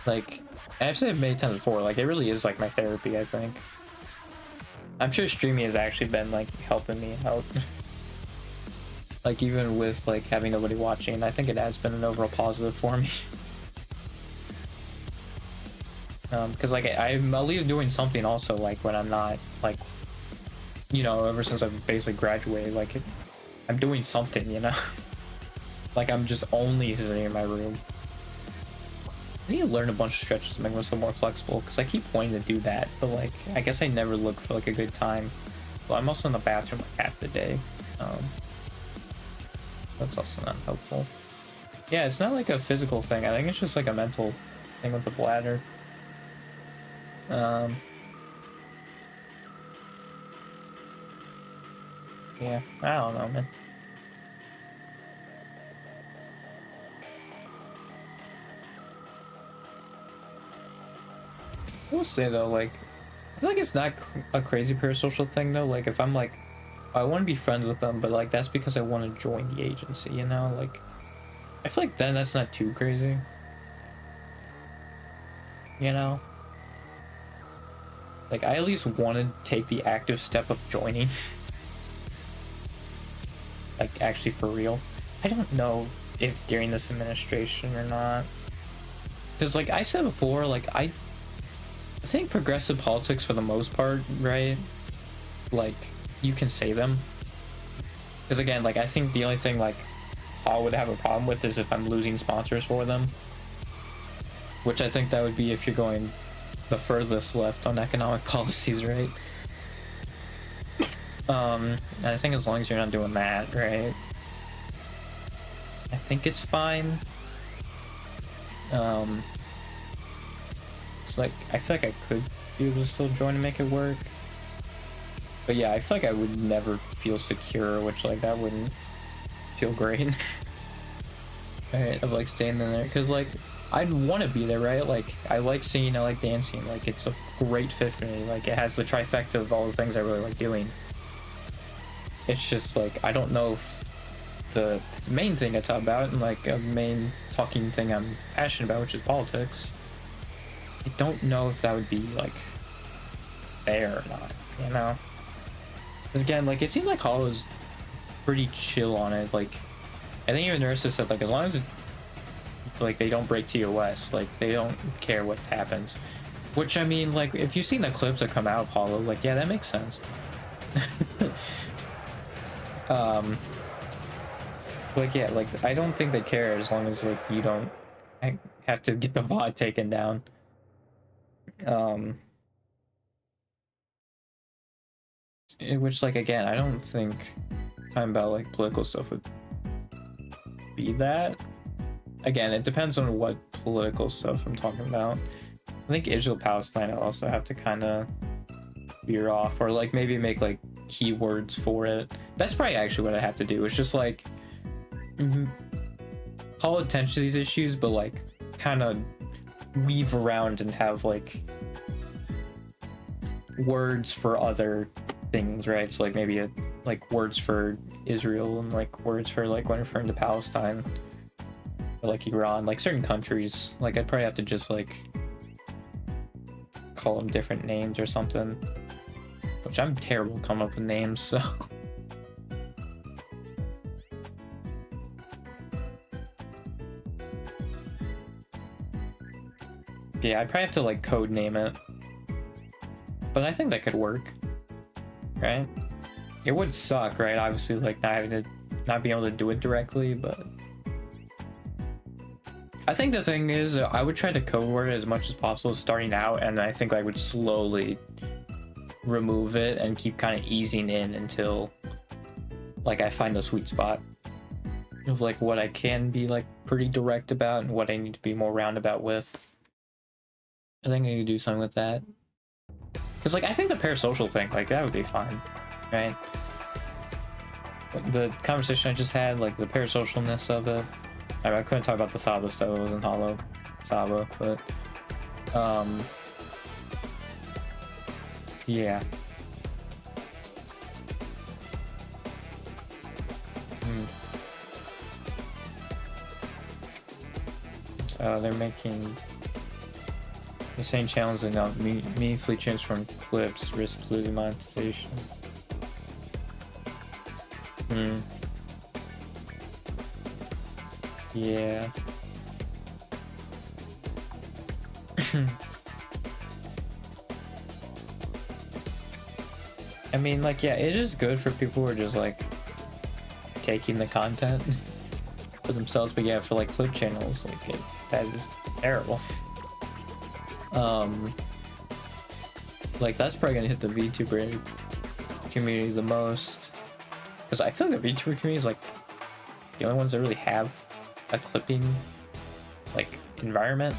Like, and I've said it many times before, like it really is like my therapy. I think I'm sure streaming has actually been like helping me out. Like even with like having nobody watching, I think it has been an overall positive for me. Because like I'm at least doing something also, like when I'm not like, you know, ever since I've basically graduated, like I'm doing something, you know. Like I'm just only sitting in my room. I need to learn a bunch of stretches to make myself more flexible, because I keep wanting to do that, but like I guess I never look for like a good time. Well, I'm also in the bathroom like half the day. That's also not helpful. Yeah, it's not like a physical thing. I think it's just like a mental thing with the bladder. Yeah, I don't know, man. I will say though, like, I feel like it's not a crazy parasocial thing though. Like, if I'm like, I want to be friends with them, but like that's because I want to join the agency, you know? Like, I feel like then that's not too crazy, you know? Like, I at least want to take the active step of joining. Like, actually for real. I don't know if during this administration or not. Because, like I said before, like, I think progressive politics for the most part, right? Like, you can say them. Because, again, like, I think the only thing, like, I would have a problem with is if I'm losing sponsors for them. Which I think that would be if you're going the furthest left on economic policies, right? And I think as long as you're not doing that, right? I think it's fine. It's like, I feel like I could be able to still join and make it work. But yeah, I feel like I would never feel secure, which like that wouldn't feel great. Right, of like staying in there, because like I'd want to be there, right? Like I like singing, I like dancing, like it's a great fit for me. Like it has the trifecta of all the things I really like doing. It's just like I don't know if the main thing I talk about and like a main talking thing I'm passionate about, which is politics, I don't know if that would be like fair or not, you know? Because again, like it seems like Hollow is pretty chill on it. Like I think even Nurse said like as long as it, like they don't break TOS, like they don't care what happens. Which, I mean, like, if you've seen the clips that come out of Hollow, like, yeah, that makes sense. Like, yeah, like, I don't think they care as long as, like, you don't have to get the bot taken down. Which, like, again, I don't think talking about, like, political stuff would be that. Again, it depends on what political stuff I'm talking about. I think Israel-Palestine I also have to kind of veer off, or, like, maybe make, like, keywords for it. That's probably actually what I have to do. It's just, like, call attention to these issues, but, like, kind of weave around and have, like, words for other things, right? So, like, maybe like words for Israel and, like, words for, like, when referring to Palestine, or, like, Iran, like, certain countries. Like, I'd probably have to just, like, call them different names or something, which I'm terrible coming up with names, so. Yeah, I'd probably have to, like, code name it, but I think that could work, right? It would suck, right? Obviously, like, not being able to do it directly, but I think the thing is, I would try to code word it as much as possible starting out, and I think I would slowly remove it and keep kind of easing in until, like, I find the sweet spot of, like, what I can be, like, pretty direct about and what I need to be more roundabout with. I think I could do something with that. Because, like, I think the parasocial thing, like, that would be fine, right? The conversation I just had, like, the parasocialness of it. I couldn't talk about the Saba stuff, it wasn't Hollow Saba, but, yeah. They're making the same channels that now meaningfully transform clips, risk losing monetization. Yeah. I mean, like, yeah, it is good for people who are just, like, taking the content for themselves, but yeah, for, like, clip channels, like, that is terrible. Like, that's probably gonna hit the VTuber community the most, because I feel like the VTuber community is, like, the only ones that really have a clipping, like, environment.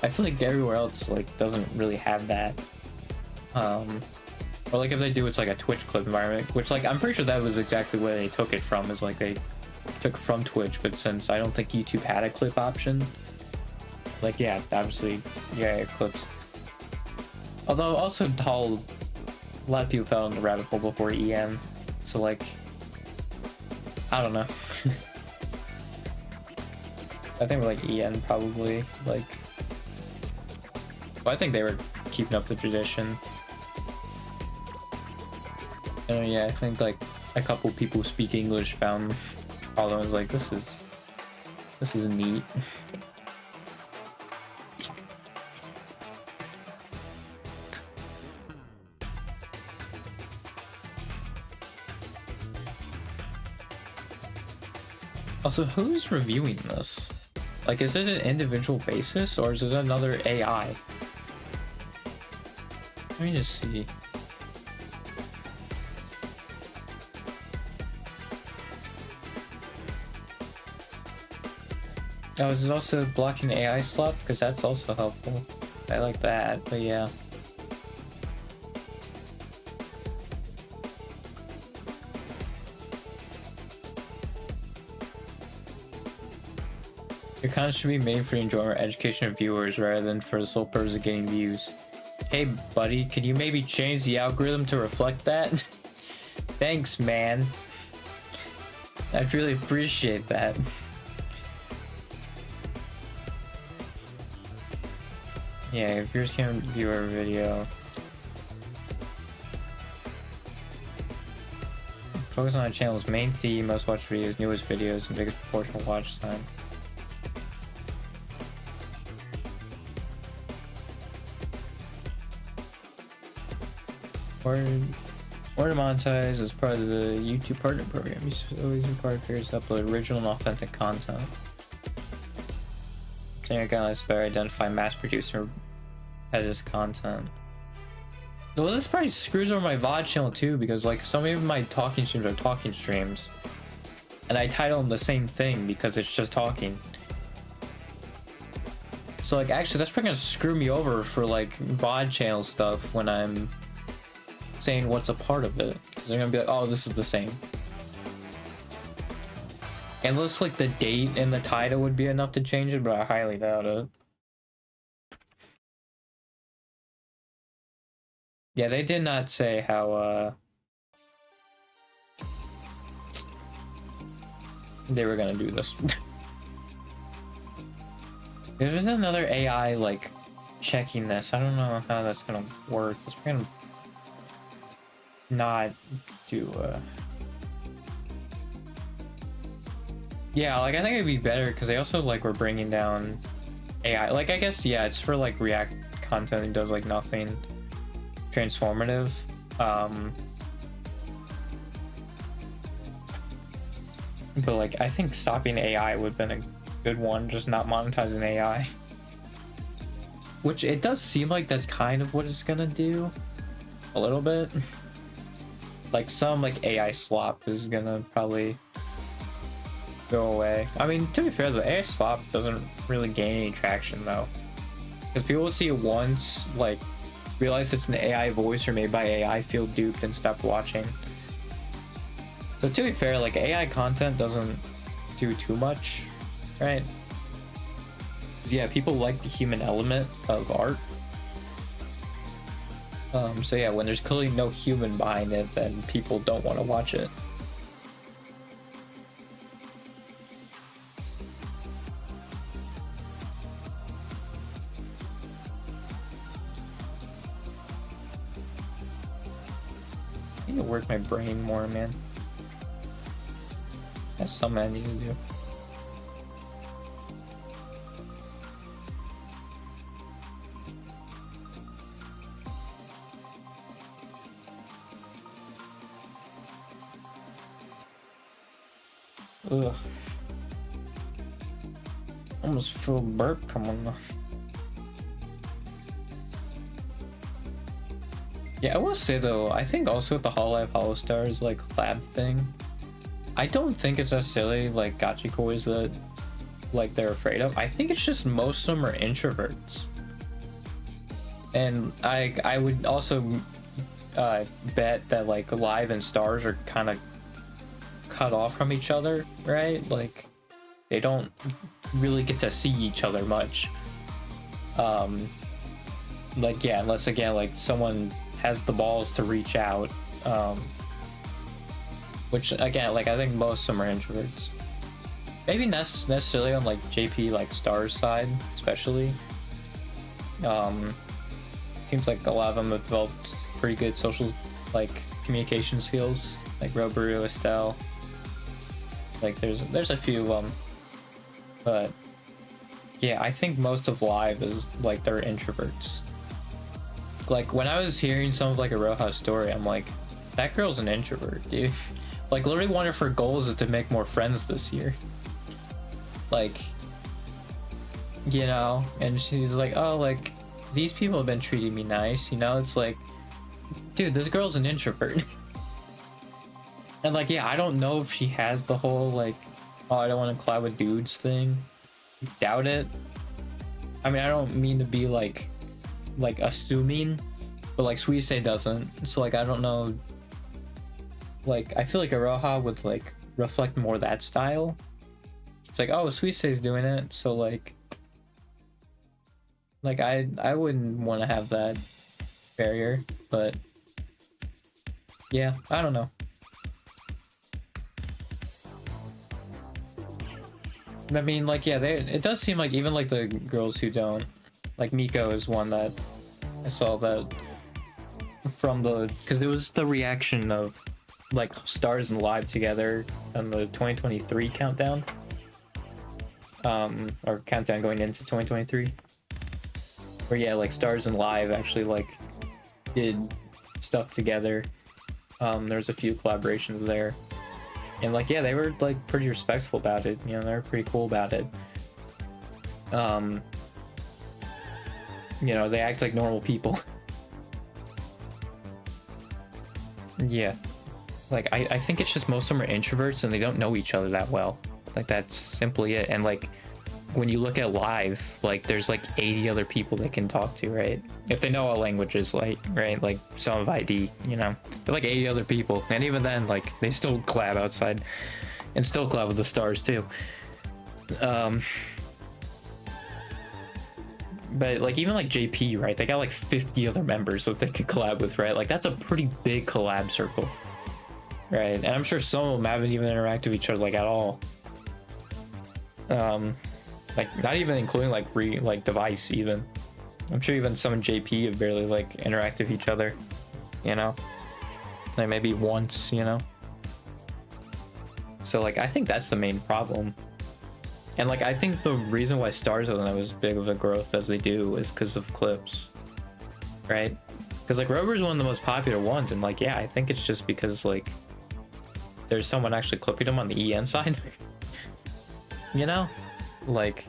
I feel like everywhere else, like, doesn't really have that. Or, like, if they do, it's like a Twitch clip environment, which, like, I'm pretty sure that was exactly where they took it from, is, like, they took from Twitch, but since I don't think YouTube had a clip option, like, yeah, obviously, yeah, clips. Although, also, a lot of people fell in the rabbit hole before EN, so, like, I don't know. I think, like, EN probably, like, well, I think they were keeping up the tradition. And yeah, I think, like, a couple people who speak English found Hollow and was like, this is neat. Also, who's reviewing this? Like, is it an individual basis, or is it another AI? Let me just see. Oh, is it also blocking AI slot? Because that's also helpful. I like that, but yeah. Your content should be made for the enjoyment or education of viewers rather than for the sole purpose of getting views. Hey buddy, could you maybe change the algorithm to reflect that? Thanks, man. I'd really appreciate that. Yeah, if viewers can't view our video, focus on our channel's main theme, most watched videos, newest videos, and biggest proportional watch time. Or to monetize as part of the YouTube partner program. You should always require creators to upload original and authentic content. Standard guidelines better identify mass producer as content. Well, this probably screws over my VOD channel too, because like some of my talking streams are talking streams, and I title them the same thing because it's just talking. So like actually that's probably gonna screw me over for like VOD channel stuff when I'm saying what's a part of it, because they're gonna be like, oh, this is the same. Unless like the date and the title would be enough to change it, but I highly doubt it. Yeah, they did not say how they were gonna do this. There's another AI like checking this. I don't know how that's gonna work. It's gonna not do yeah, like I think it'd be better because they also like were bringing down AI. Like I guess yeah, it's for like React content and does like nothing transformative. But like I think stopping AI would have been a good one, just not monetizing AI. Which it does seem like that's kind of what it's gonna do. A little bit. Like some like AI slop is gonna probably go away. I mean, to be fair, the AI slop doesn't really gain any traction though. Because people will see it once, like realize it's an AI voice or made by AI, feel duped and stop watching. So to be fair, like AI content doesn't do too much, right? Yeah, people like the human element of art. So yeah, when there's clearly no human behind it, then people don't want to watch it. I need to work my brain more, man. That's something I need to do. Ugh. Almost feel a burp coming on. Yeah, I will say though, I think also with the Hololive Holostars like lab thing, I don't think it's necessarily like gachikois that like they're afraid of. I think it's just most of them are introverts. And I would also bet that like Live and Stars are kind of cut off from each other, right? Like they don't really get to see each other much. Like yeah, unless again like someone has the balls to reach out, which again like I think most of them are introverts. Maybe necessarily on like JP like Stars side especially. Seems like a lot of them have developed pretty good social like communication skills, like Robaru, Estelle. Like there's a few of them, but yeah, I think most of Live is like they're introverts. Like when I was hearing some of like a Roja story, I'm like, that girl's an introvert, dude. Like literally one of her goals is to make more friends this year. Like, you know, and she's like, oh, like these people have been treating me nice, you know. It's like, dude, this girl's an introvert. And like, yeah, I don't know if she has the whole like, oh, I don't want to collab with dudes thing. Doubt it. I mean, I don't mean to be like assuming, but like Suisse doesn't. So like, I don't know. Like, I feel like Aroha would like reflect more that style. It's like, oh, Suisse's doing it, so like I wouldn't want to have that barrier, but yeah, I don't know. I mean, like, yeah, it does seem like even like the girls who don't, like Miko is one that I saw that from the, because it was the reaction of like Stars and Live together on the 2023 countdown, or countdown going into 2023, where yeah, like Stars and Live actually like did stuff together. There's a few collaborations there, and like, yeah, they were like pretty respectful about it. You know, they were pretty cool about it. You know, they act like normal people. Yeah, like I think it's just most of them are introverts and they don't know each other that well. Like, that's simply it. And like, when you look at live, like there's like 80 other people they can talk to, right? If they know all languages, like, right, like some of ID, you know, they're like 80 other people, and even then, like, they still collab outside and still collab with the stars too. But like, even like JP, right, they got like 50 other members that they could collab with, right? Like, that's a pretty big collab circle, right? And I'm sure some of them haven't even interacted with each other like at all. Like, not even including like Device even. I'm sure even some in JP have barely like interacted with each other, you know, like maybe once, you know. So like, I think that's the main problem. And like, I think the reason why stars don't have as big of a growth as they do is because of clips, right? Because like, Rover is one of the most popular ones, and like, yeah, I think it's just because like there's someone actually clipping them on the EN side. You know, like,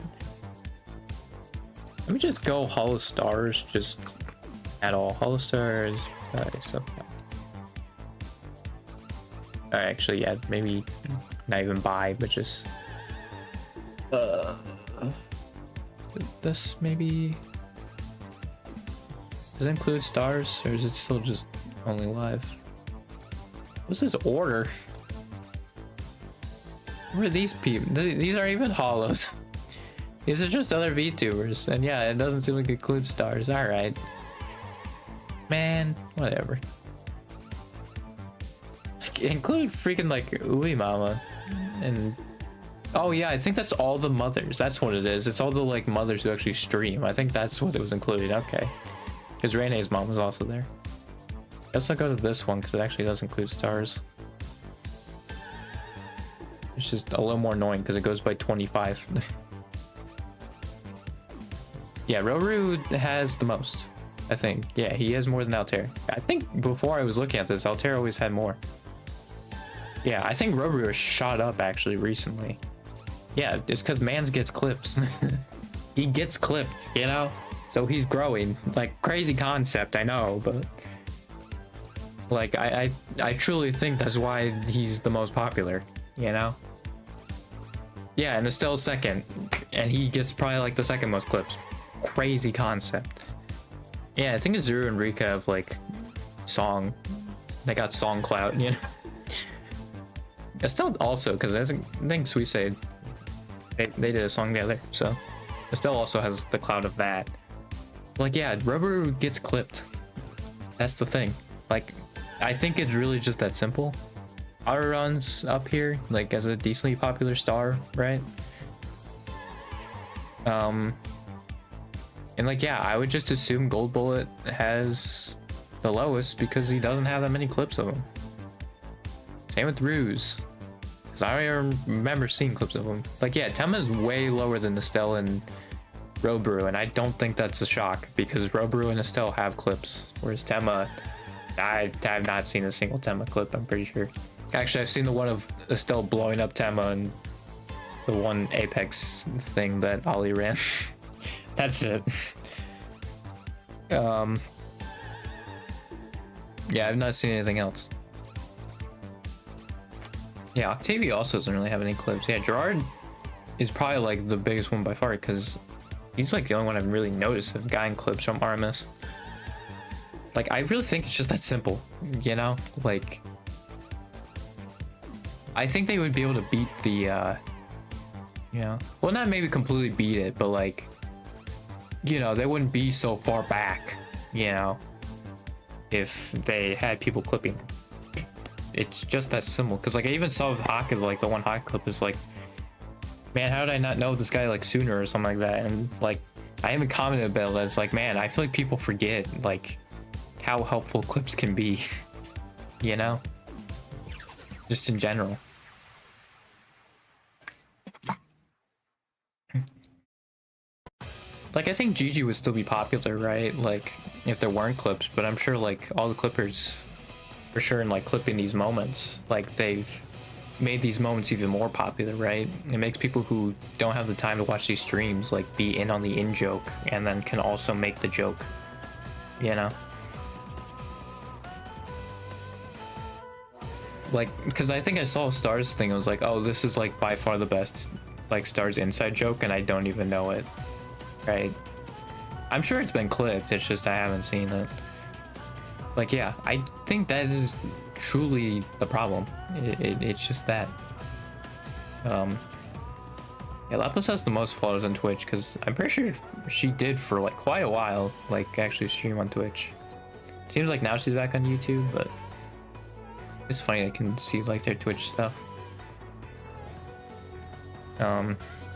let me just go Hollow Stars just at all. Hollow Stars. So, actually, yeah, maybe not even buy, but just this maybe. Does it include stars, or is it still just only live? What's this order? Where are these people? These aren't even hollows. These are just other VTubers, and yeah, it doesn't seem like it includes stars. All right, man, whatever. Include freaking like Uemama, and oh yeah, I think that's all the mothers. That's what it is. It's all the like mothers who actually stream. I think that's what it was included. Okay, because Rene's mom was also there. Let's not go to this one because it actually does include stars. It's just a little more annoying because it goes by 25. Yeah, Roru has the most, I think. Yeah, he has more than Altair. I think before I was looking at this, Altair always had more. Yeah, I think Roru has shot up actually recently. Yeah, it's because Mans gets clips. He gets clipped, you know? So he's growing. Like, crazy concept, I know, but like, I truly think that's why he's the most popular, you know? Yeah, and Estelle's second, and he gets probably like the second most clips. Crazy concept. Yeah, I think Azuru and Rika have like song. They got song clout, you know. Estelle also, because I think Suicide, they did a song together, so Estelle also has the clout of that. Like, yeah, Rubber gets clipped. That's the thing. Like, I think it's really just that simple. Aruran's up here, like, as a decently popular star, right? And like, yeah, I would just assume Gold Bullet has the lowest because he doesn't have that many clips of him. Same with Ruse, because I remember seeing clips of him. Like, yeah, Temma's way lower than Estelle and Robru, and I don't think that's a shock because Robru and Estelle have clips, whereas Temma, I have not seen a single Temma clip, I'm pretty sure. Actually, I've seen the one of Estelle blowing up Temma and the one Apex thing that Ollie ran. That's it. Yeah, I've not seen anything else. Yeah, Octavia also doesn't really have any clips. Yeah, Gerard is probably like the biggest one by far because he's like the only one I've really noticed of gotten clips from RMS. Like, I really think it's just that simple, you know? Like, I think they would be able to beat the, you know, well, not maybe completely beat it, but like, you know, they wouldn't be so far back, you know, if they had people clipping. It's just that simple. Because like, I even saw with Haka, like the one Haka clip is like, man, how did I not know this guy like sooner or something like that? And like, I even commented about it. It's like, man, I feel like people forget like how helpful clips can be, you know, just in general. Like, I think Gigi would still be popular, right? Like, if there weren't clips, but I'm sure, like, all the clippers, for sure, in, like, clipping these moments, like, they've made these moments even more popular, right? It makes people who don't have the time to watch these streams, like, be in on the in-joke, and then can also make the joke, you know? Like, because I think I saw Stars thing, I was like, oh, this is, like, by far the best, like, Stars inside joke, and I don't even know it. Right, I'm sure it's been clipped, it's just I haven't seen it. Like, yeah, I think that is truly the problem. It's just that yeah, Lapis has the most followers on Twitch, because I'm pretty sure she did for like quite a while, like actually stream on Twitch. Seems like now she's back on YouTube, but it's funny I can see like their Twitch stuff.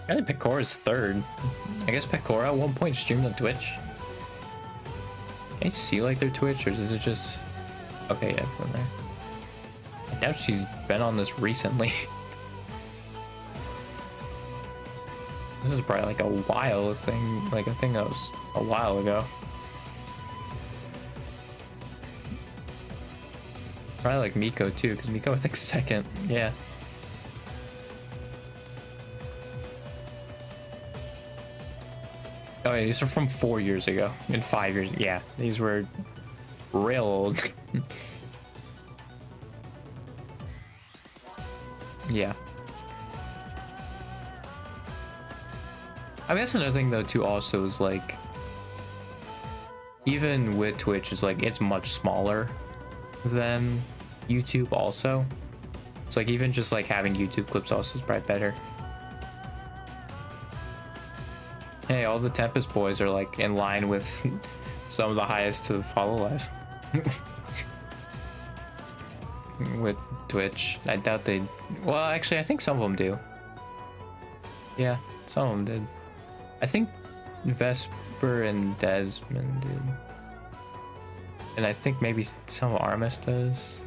I think Pecora's third. I guess Pecora at one point streamed on Twitch. Can I see like their Twitch, or is it just... Okay, yeah, from there. I doubt she's been on this recently. This is probably like a while thing, like a thing that was a while ago. Probably like Miko too, because Miko I think second, yeah. Oh yeah, these are from 4 years ago. In 5 years, yeah, these were real old. Yeah. I mean, that's another thing though too also is like, even with Twitch, is like, it's much smaller than YouTube also. It's like, even just like having YouTube clips also is probably better. Hey, all the Tempest boys are like in line with some of the highest to follow life. With Twitch. I doubt they... Well, actually, I think some of them do. Yeah, some of them did. I think Vesper and Desmond did. And I think maybe some of Armis does.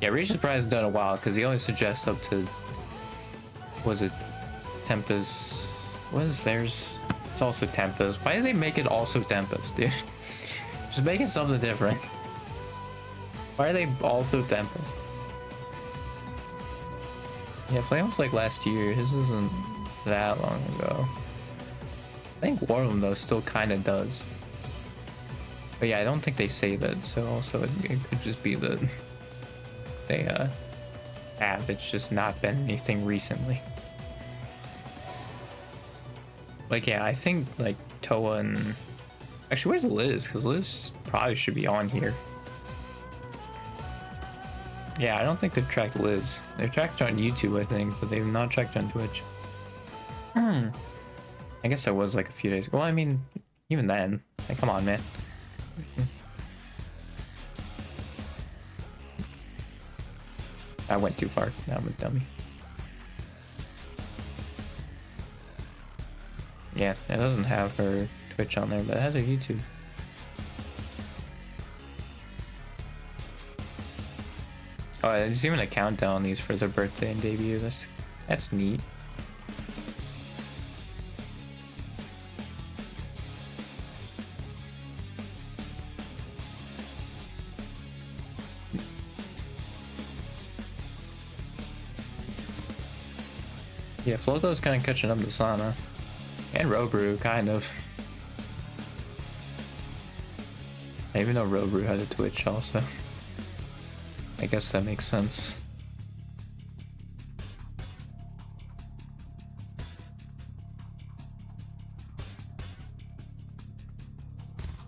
Yeah, Regis probably hasn't done a while, because he only suggests up to... Was it Tempest? What is theirs? It's also Tempest. Why did they make it also Tempest, dude? Just make it something different. Why are they also Tempest? Yeah, Flame was like last year. His isn't that long ago. I think Warlam though still kind of does. But yeah, I don't think they save it, so also it could just be that they have. It's just not been anything recently. Like, yeah, I think like Toa and... Actually, where's Liz? Because Liz probably should be on here. Yeah, I don't think they've tracked Liz. They've tracked her on YouTube, I think, but they've not tracked her on Twitch. I guess that was like a few days ago. Well, I mean, even then. Like, come on, man. I went too far. Now I'm a dummy. Yeah, it doesn't have her Twitch on there, but it has her YouTube. Oh, there's even a countdown on these for their birthday and debut. That's neat. Yeah, Floto's kind of catching up to Sana. And Robru, kind of. I even know Robru had a Twitch also. I guess that makes sense.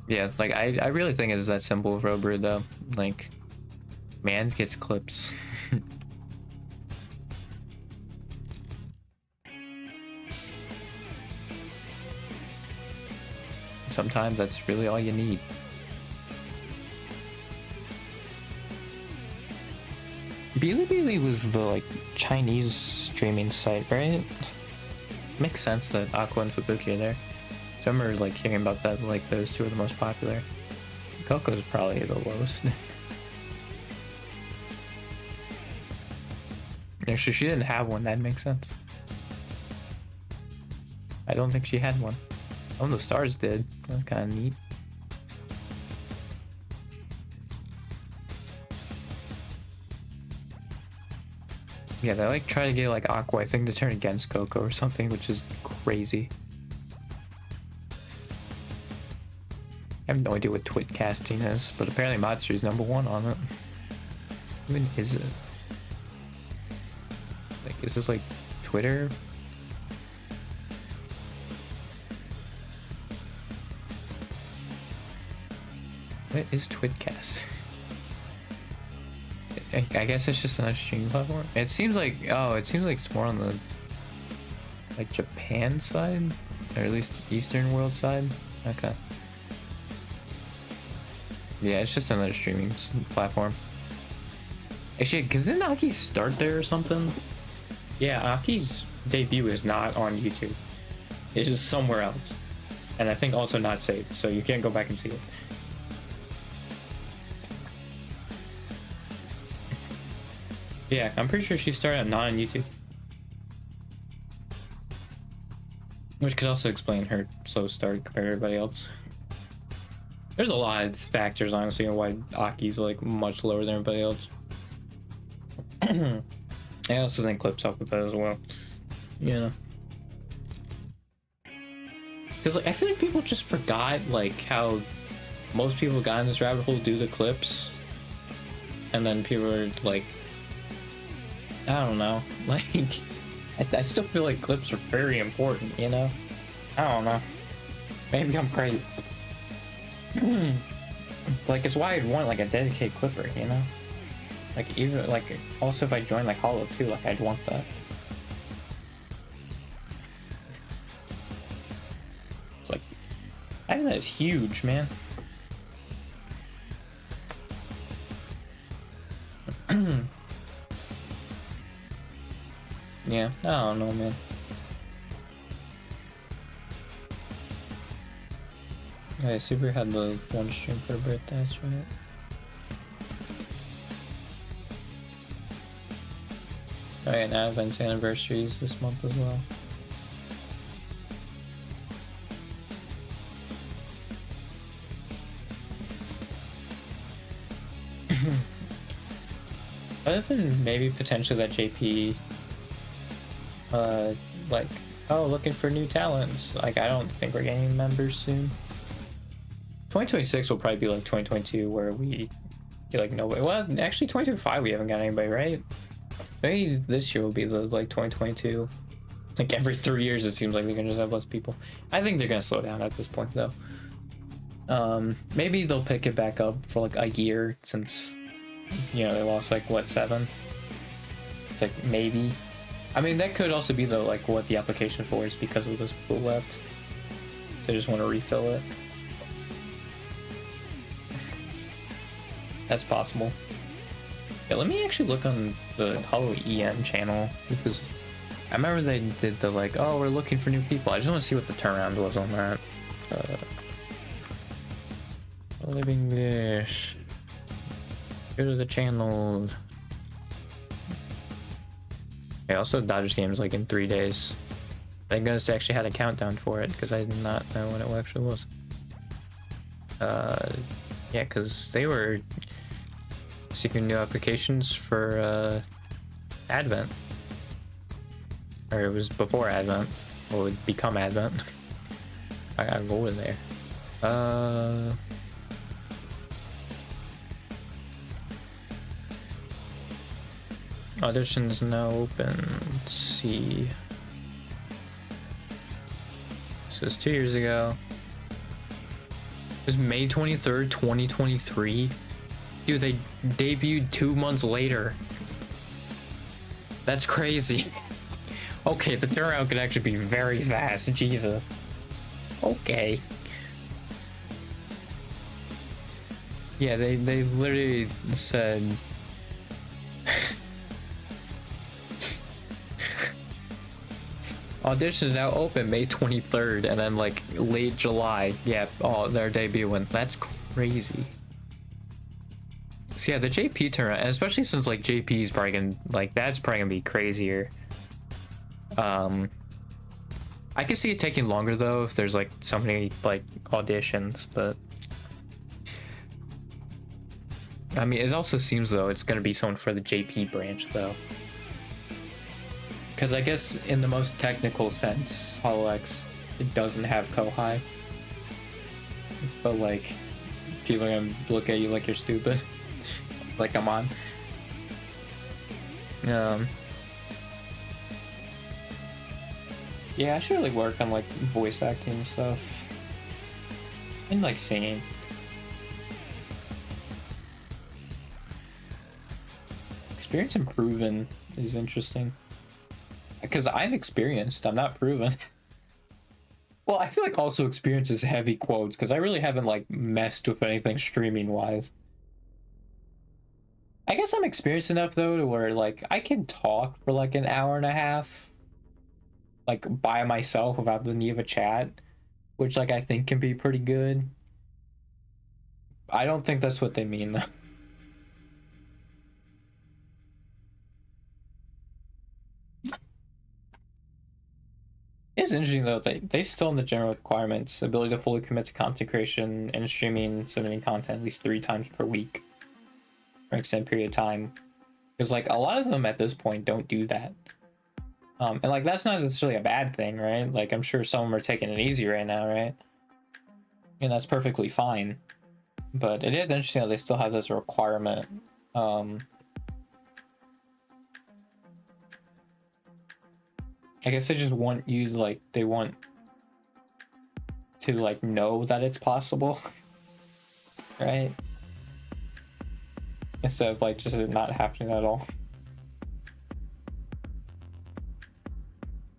Yeah, like I really think it is that simple with Robru though. Like, Mans gets clips. Sometimes that's really all you need. Bilibili was the like Chinese streaming site, right? Makes sense that Aqua and Fubuki are there. So I remember like hearing about that, like those two are the most popular. Coco's probably the lowest. Actually, she didn't have one, that makes sense. I don't think she had one. Some of the stars did. That's kind of neat. Yeah, they like try to get like Aqua, I think, to turn against Coco or something, which is crazy. I have no idea what twit casting is, but apparently Matsu's #1 on it. Even is it? Like, is this like Twitter? What is Twitcast? I guess it's just another streaming platform. It seems like, oh, it seems like it's more on the like Japan side, or at least Eastern world side. Okay. Yeah, it's just another streaming platform. Actually, cause didn't Aki start there or something? Yeah, Aki's debut is not on YouTube. It is somewhere else, and I think also not saved, so you can't go back and see it. Yeah, I'm pretty sure she started not on YouTube. Which could also explain her slow start compared to everybody else. There's a lot of factors, honestly, on why Aki's like much lower than everybody else. I also think clips help with that as well. You know. Because like, I feel like people just forgot like how most people got in this rabbit hole due to clips. And then people are like, I don't know, like, I still feel like clips are very important, you know? I don't know. Maybe I'm crazy. Like, it's why I'd want, like, a dedicated clipper, you know? Like, even, like, also if I join, like, Hollow too, like, I'd want that. It's like, I think that is huge, man. Yeah, I don't know, man. Yeah, Super had the one stream for her birthday, that's right. Oh yeah, now events anniversaries this month as well. Other than maybe potentially that JP like, oh, looking for new talents. Like, I don't think we're getting members soon. 2026 will probably be like 2022, where we get like nobody. Well, actually, 2025 we haven't got anybody, right? Maybe this year will be the like 2022. Like every 3 years, it seems like we can just have less people. I think they're gonna slow down at this point, though. Maybe they'll pick it back up for like a year, since you know they lost like what 7. It's like maybe. I mean, that could also be the like what the application for is because of those people left. They just want to refill it. That's possible. Yeah, let me actually look on the Hollow EM channel, because I remember they did the like, oh, we're looking for new people. I just want to see what the turnaround was on that. Living English. Go to the channel. Yeah, also Dodgers game is like in 3 days. Thank goodness they actually had a countdown for it, because I did not know when it actually was. Yeah, because they were seeking new applications for Advent. Or it was before Advent. Or it would become Advent. I gotta go in there. Auditions now open. Let's see. This was 2 years ago. It was May 23rd, 2023. Dude, they debuted 2 months later. That's crazy. Okay, the turnaround could actually be very fast. Jesus. Okay. Yeah, they literally said... Auditions now open May 23rd, and then like late July, yeah, oh, their debuting. That's crazy. So yeah, the JP turnaround, especially since like JP's probably gonna, like, that's probably gonna be crazier. I can see it taking longer though if there's like so many like auditions, but I mean it also seems though it's gonna be someone for the JP branch though. Because I guess in the most technical sense, HoloX it doesn't have Kohai. But like people are gonna look at you like you're stupid. Like come on. Yeah, I should really work on like voice acting and stuff. And like singing. Experience and proven is interesting. Because I'm experienced, I'm not proven. Well, I feel like also experience is heavy quotes, because I really haven't like messed with anything streaming wise. I guess I'm experienced enough though to where like I can talk for like an hour and a half like by myself without the need of a chat, which like I think can be pretty good. I don't think that's what they mean though. It's interesting though, they still in the general requirements, ability to fully commit to content creation and streaming, submitting content at least 3 times per week for an extended period of time. Because like a lot of them at this point don't do that. And like that's not necessarily a bad thing, right? Like I'm sure some of them are taking it easy right now, right? And that's perfectly fine. But it is interesting that they still have this requirement. I guess they just want you like they want to like know that it's possible, right? Instead of like just it not happening at all.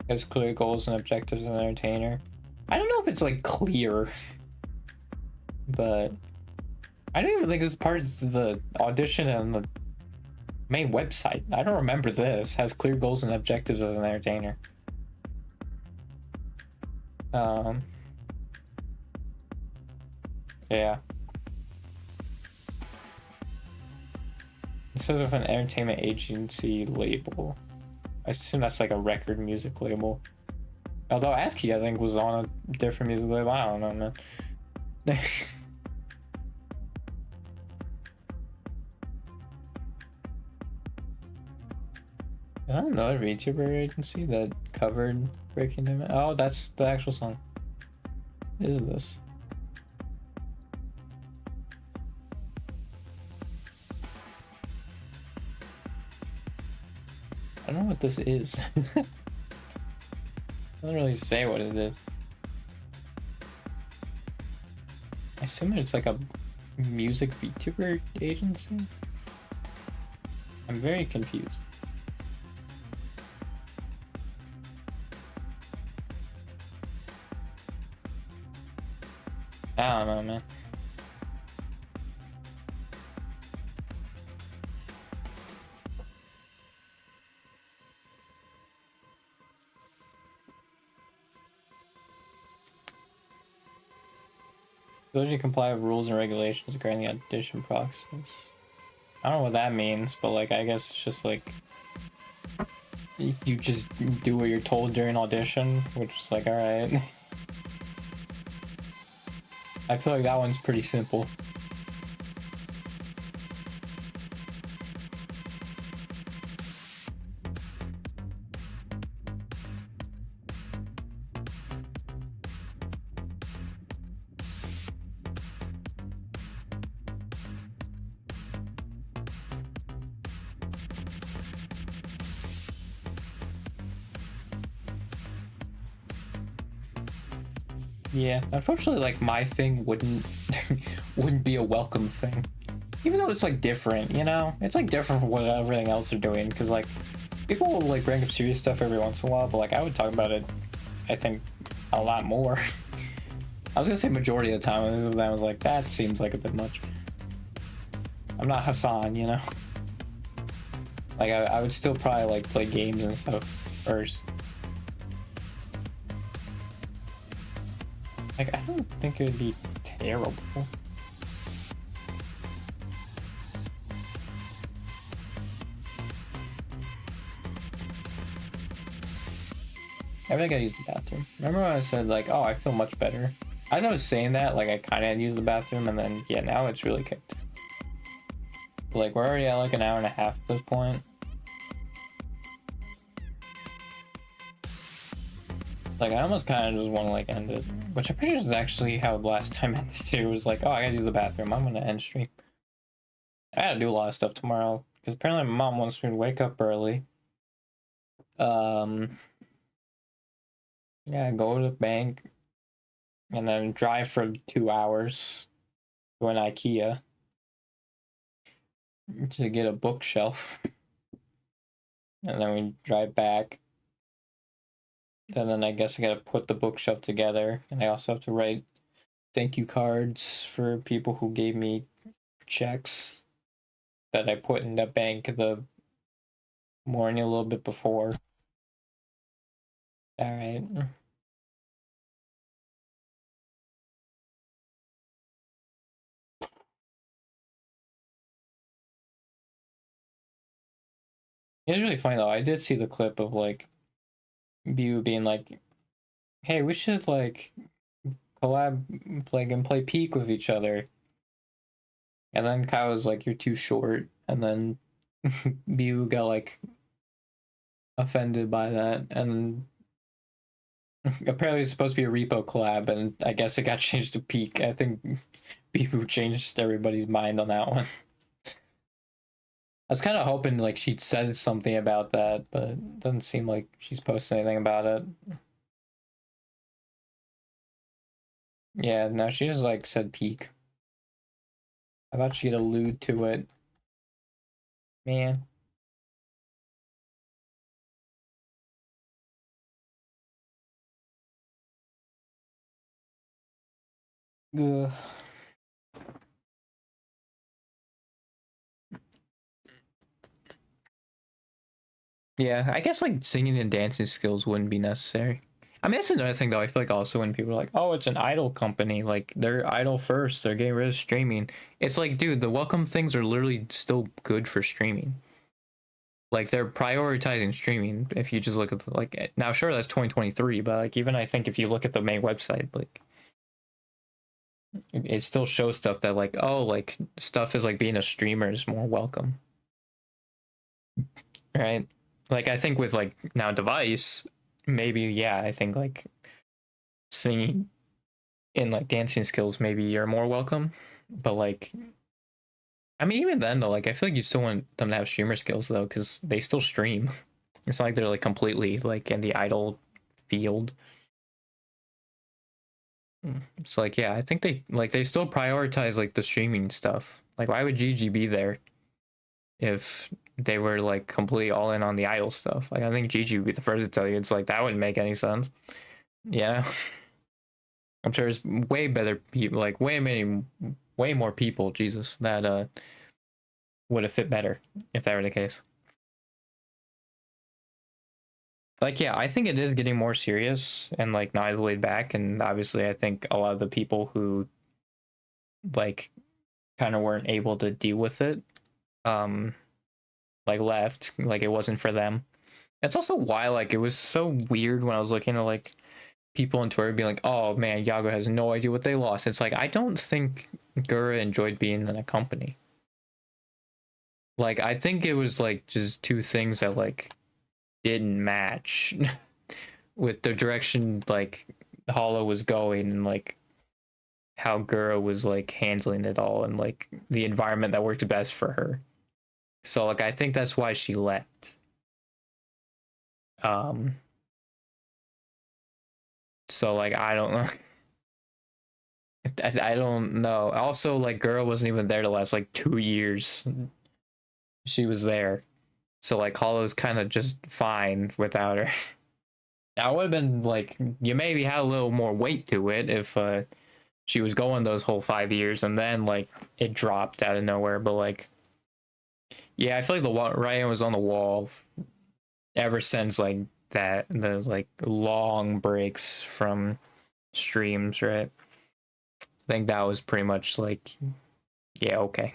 Has clear goals and objectives as an entertainer. I don't know if it's like clear, but I don't even think it's part of the audition and the main website. I don't remember this. Has clear goals and objectives as an entertainer. Yeah. It says with an entertainment agency label. I assume that's like a record music label. Although ASCII, I think, was on a different music label. I don't know, man. Is that another VTuber agency that covered Breaking Dawn? Oh, that's the actual song. What is this? I don't know what this is. It doesn't really say what it is. I assume it's like a music VTuber agency? I'm very confused. I don't know, man. Ability to comply with rules and regulations regarding the audition process. I don't know what that means, but like I guess it's just like you just do what you're told during audition, which is like alright. I feel like that one's pretty simple. Yeah, unfortunately, like my thing wouldn't wouldn't be a welcome thing, even though it's like different. You know, it's like different from what everything else they're doing. Because like people will like bring up serious stuff every once in a while, but like I would talk about it, I think, a lot more. I was gonna say majority of the time, and I was like, that seems like a bit much. I'm not Hassan, you know. Like I would still probably like play games and stuff first. Like, I don't think it would be terrible. I think I used the bathroom. Remember when I said like, oh, I feel much better? As I was saying that, like I kind of used the bathroom, and then yeah, now it's really kicked. Like we're already at like an hour and a half at this point. Like I almost kind of just want to like end it, which I'm pretty sure is actually how the last time I ended too. Was like, oh, I gotta use the bathroom. I'm gonna end stream. I gotta do a lot of stuff tomorrow because apparently my mom wants me to wake up early. Yeah, go to the bank and then drive for 2 hours to an IKEA to get a bookshelf. And then we drive back. And then I guess I gotta put the bookshelf together. And I also have to write thank you cards for people who gave me checks that I put in the bank the morning a little bit before. Alright. It's really funny though. I did see the clip of like Bew being like, hey, we should like collab like and play Peak with each other. And then Kyle was like, you're too short. And then Bew got like offended by that. And apparently it's supposed to be a repo collab, and I guess it got changed to Peak. I think Bew changed everybody's mind on that one. I was kind of hoping like she'd said something about that, but it doesn't seem like she's posted anything about it. Yeah, no, she just like said Peak. I thought she'd allude to it. Man. Ugh. Yeah, I guess like singing and dancing skills wouldn't be necessary. I mean, that's another thing though. I feel like also when people are like, "Oh, it's an idol company," like they're idol first, they're getting rid of streaming. It's like, dude, the welcome things are literally still good for streaming. Like they're prioritizing streaming. If you just look at the, like now, sure, that's 2023, but like even I think if you look at the main website, like it still shows stuff that like, oh, like stuff is like being a streamer is more welcome, right? Like I think with like now device, maybe yeah, I think like singing and like dancing skills maybe you're more welcome, but like I mean even then though, like I feel like you still want them to have streamer skills though, because they still stream. It's not like they're like completely like in the idol field. It's like yeah, I think they still prioritize like the streaming stuff. Like why would Gigi be there if they were like completely all in on the idol stuff? Like I think Gigi would be the first to tell you it's like that wouldn't make any sense. Yeah. I'm sure there's way better people, like way more people, Jesus, that would have fit better if that were the case. Like, yeah, I think it is getting more serious and like not as laid back, and obviously, I think a lot of the people who like kind of weren't able to deal with it, um, like left, like it wasn't for them. That's also why like it was so weird when I was looking at like people on Twitter being like, "Oh man, Yago has no idea what they lost." It's like I don't think Gura enjoyed being in a company. Like I think it was like just two things that like didn't match with the direction like Hollow was going and like how Gura was like handling it all and like the environment that worked best for her. So like I think that's why she left. Um so like I don't know. I don't know. Also like Gura wasn't even there the last like 2 years. She was there. So like Hollow's kind of just fine without her. Now it would have been like you maybe had a little more weight to it if she was going those whole 5 years and then like it dropped out of nowhere. But like, yeah, I feel like the writing was on the wall ever since like that. The like long breaks from streams, right? I think that was pretty much like, yeah, okay.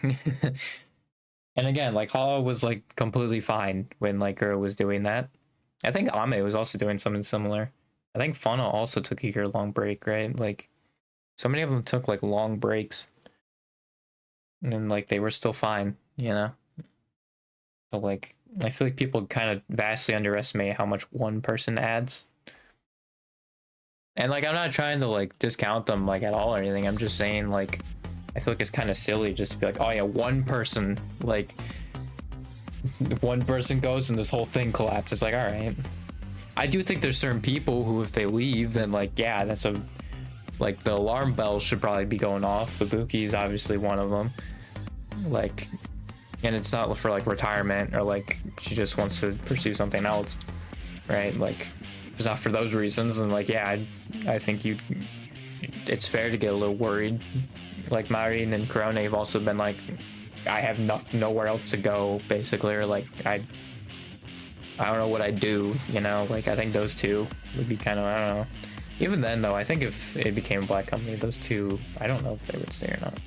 And again, like Hollow was like completely fine when like Gura was doing that. I think Ame was also doing something similar. I think Fauna also took a year-long break, right? Like, so many of them took like long breaks, and like they were still fine, you know. So like, I feel like people kind of vastly underestimate how much one person adds. And like, I'm not trying to like discount them like at all or anything. I'm just saying like, I feel like it's kind of silly just to be like, oh yeah, one person, like, one person goes and this whole thing collapses. Like, all right. I do think there's certain people who, if they leave, then like, yeah, that's a, like, the alarm bells should probably be going off. Ibuki is obviously one of them. Like, and it's not for like retirement or like she just wants to pursue something else, right? Like, if it's not for those reasons, then like, yeah, I think you, it's fair to get a little worried. Like Marin and Corona have also been like, I have nowhere else to go, basically, or like I don't know what I'd do, you know. Like, I think those two would be kind of, I don't know. Even then, though, I think if it became a Black Company, those two, I don't know if they would stay or not.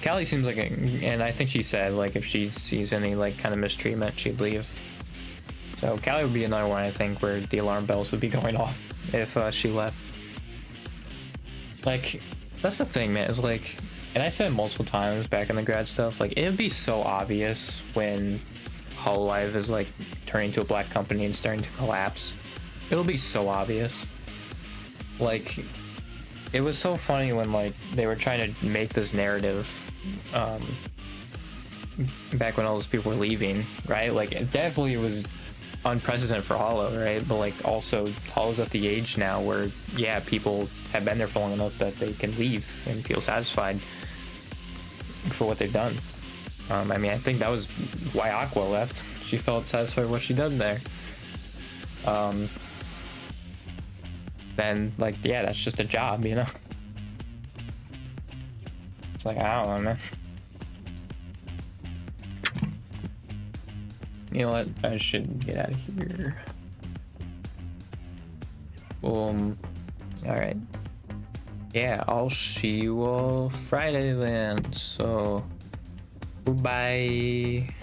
Callie seems like, and I think she said, like, if she sees any, like, kind of mistreatment, she'd leave. So Callie would be another one, I think, where the alarm bells would be going off if she left. Like, that's the thing, man, is like, and I said it multiple times back in the grad stuff, like, it'd be so obvious when Hololive is, like, turning to a Black company and starting to collapse. It'll be so obvious. Like, it was so funny when like they were trying to make this narrative back when all those people were leaving, right? Like, it definitely was unprecedented for Hollow, right? But like, also Hollow's at the age now where, yeah, people have been there for long enough that they can leave and feel satisfied for what they've done. I mean, I think that was why Aqua left. She felt satisfied with what she done there. Then like, yeah, that's just a job, you know. It's like, I don't know, man. You know what, I should get out of here. Boom. All right, yeah, I'll see you all Friday then, so goodbye.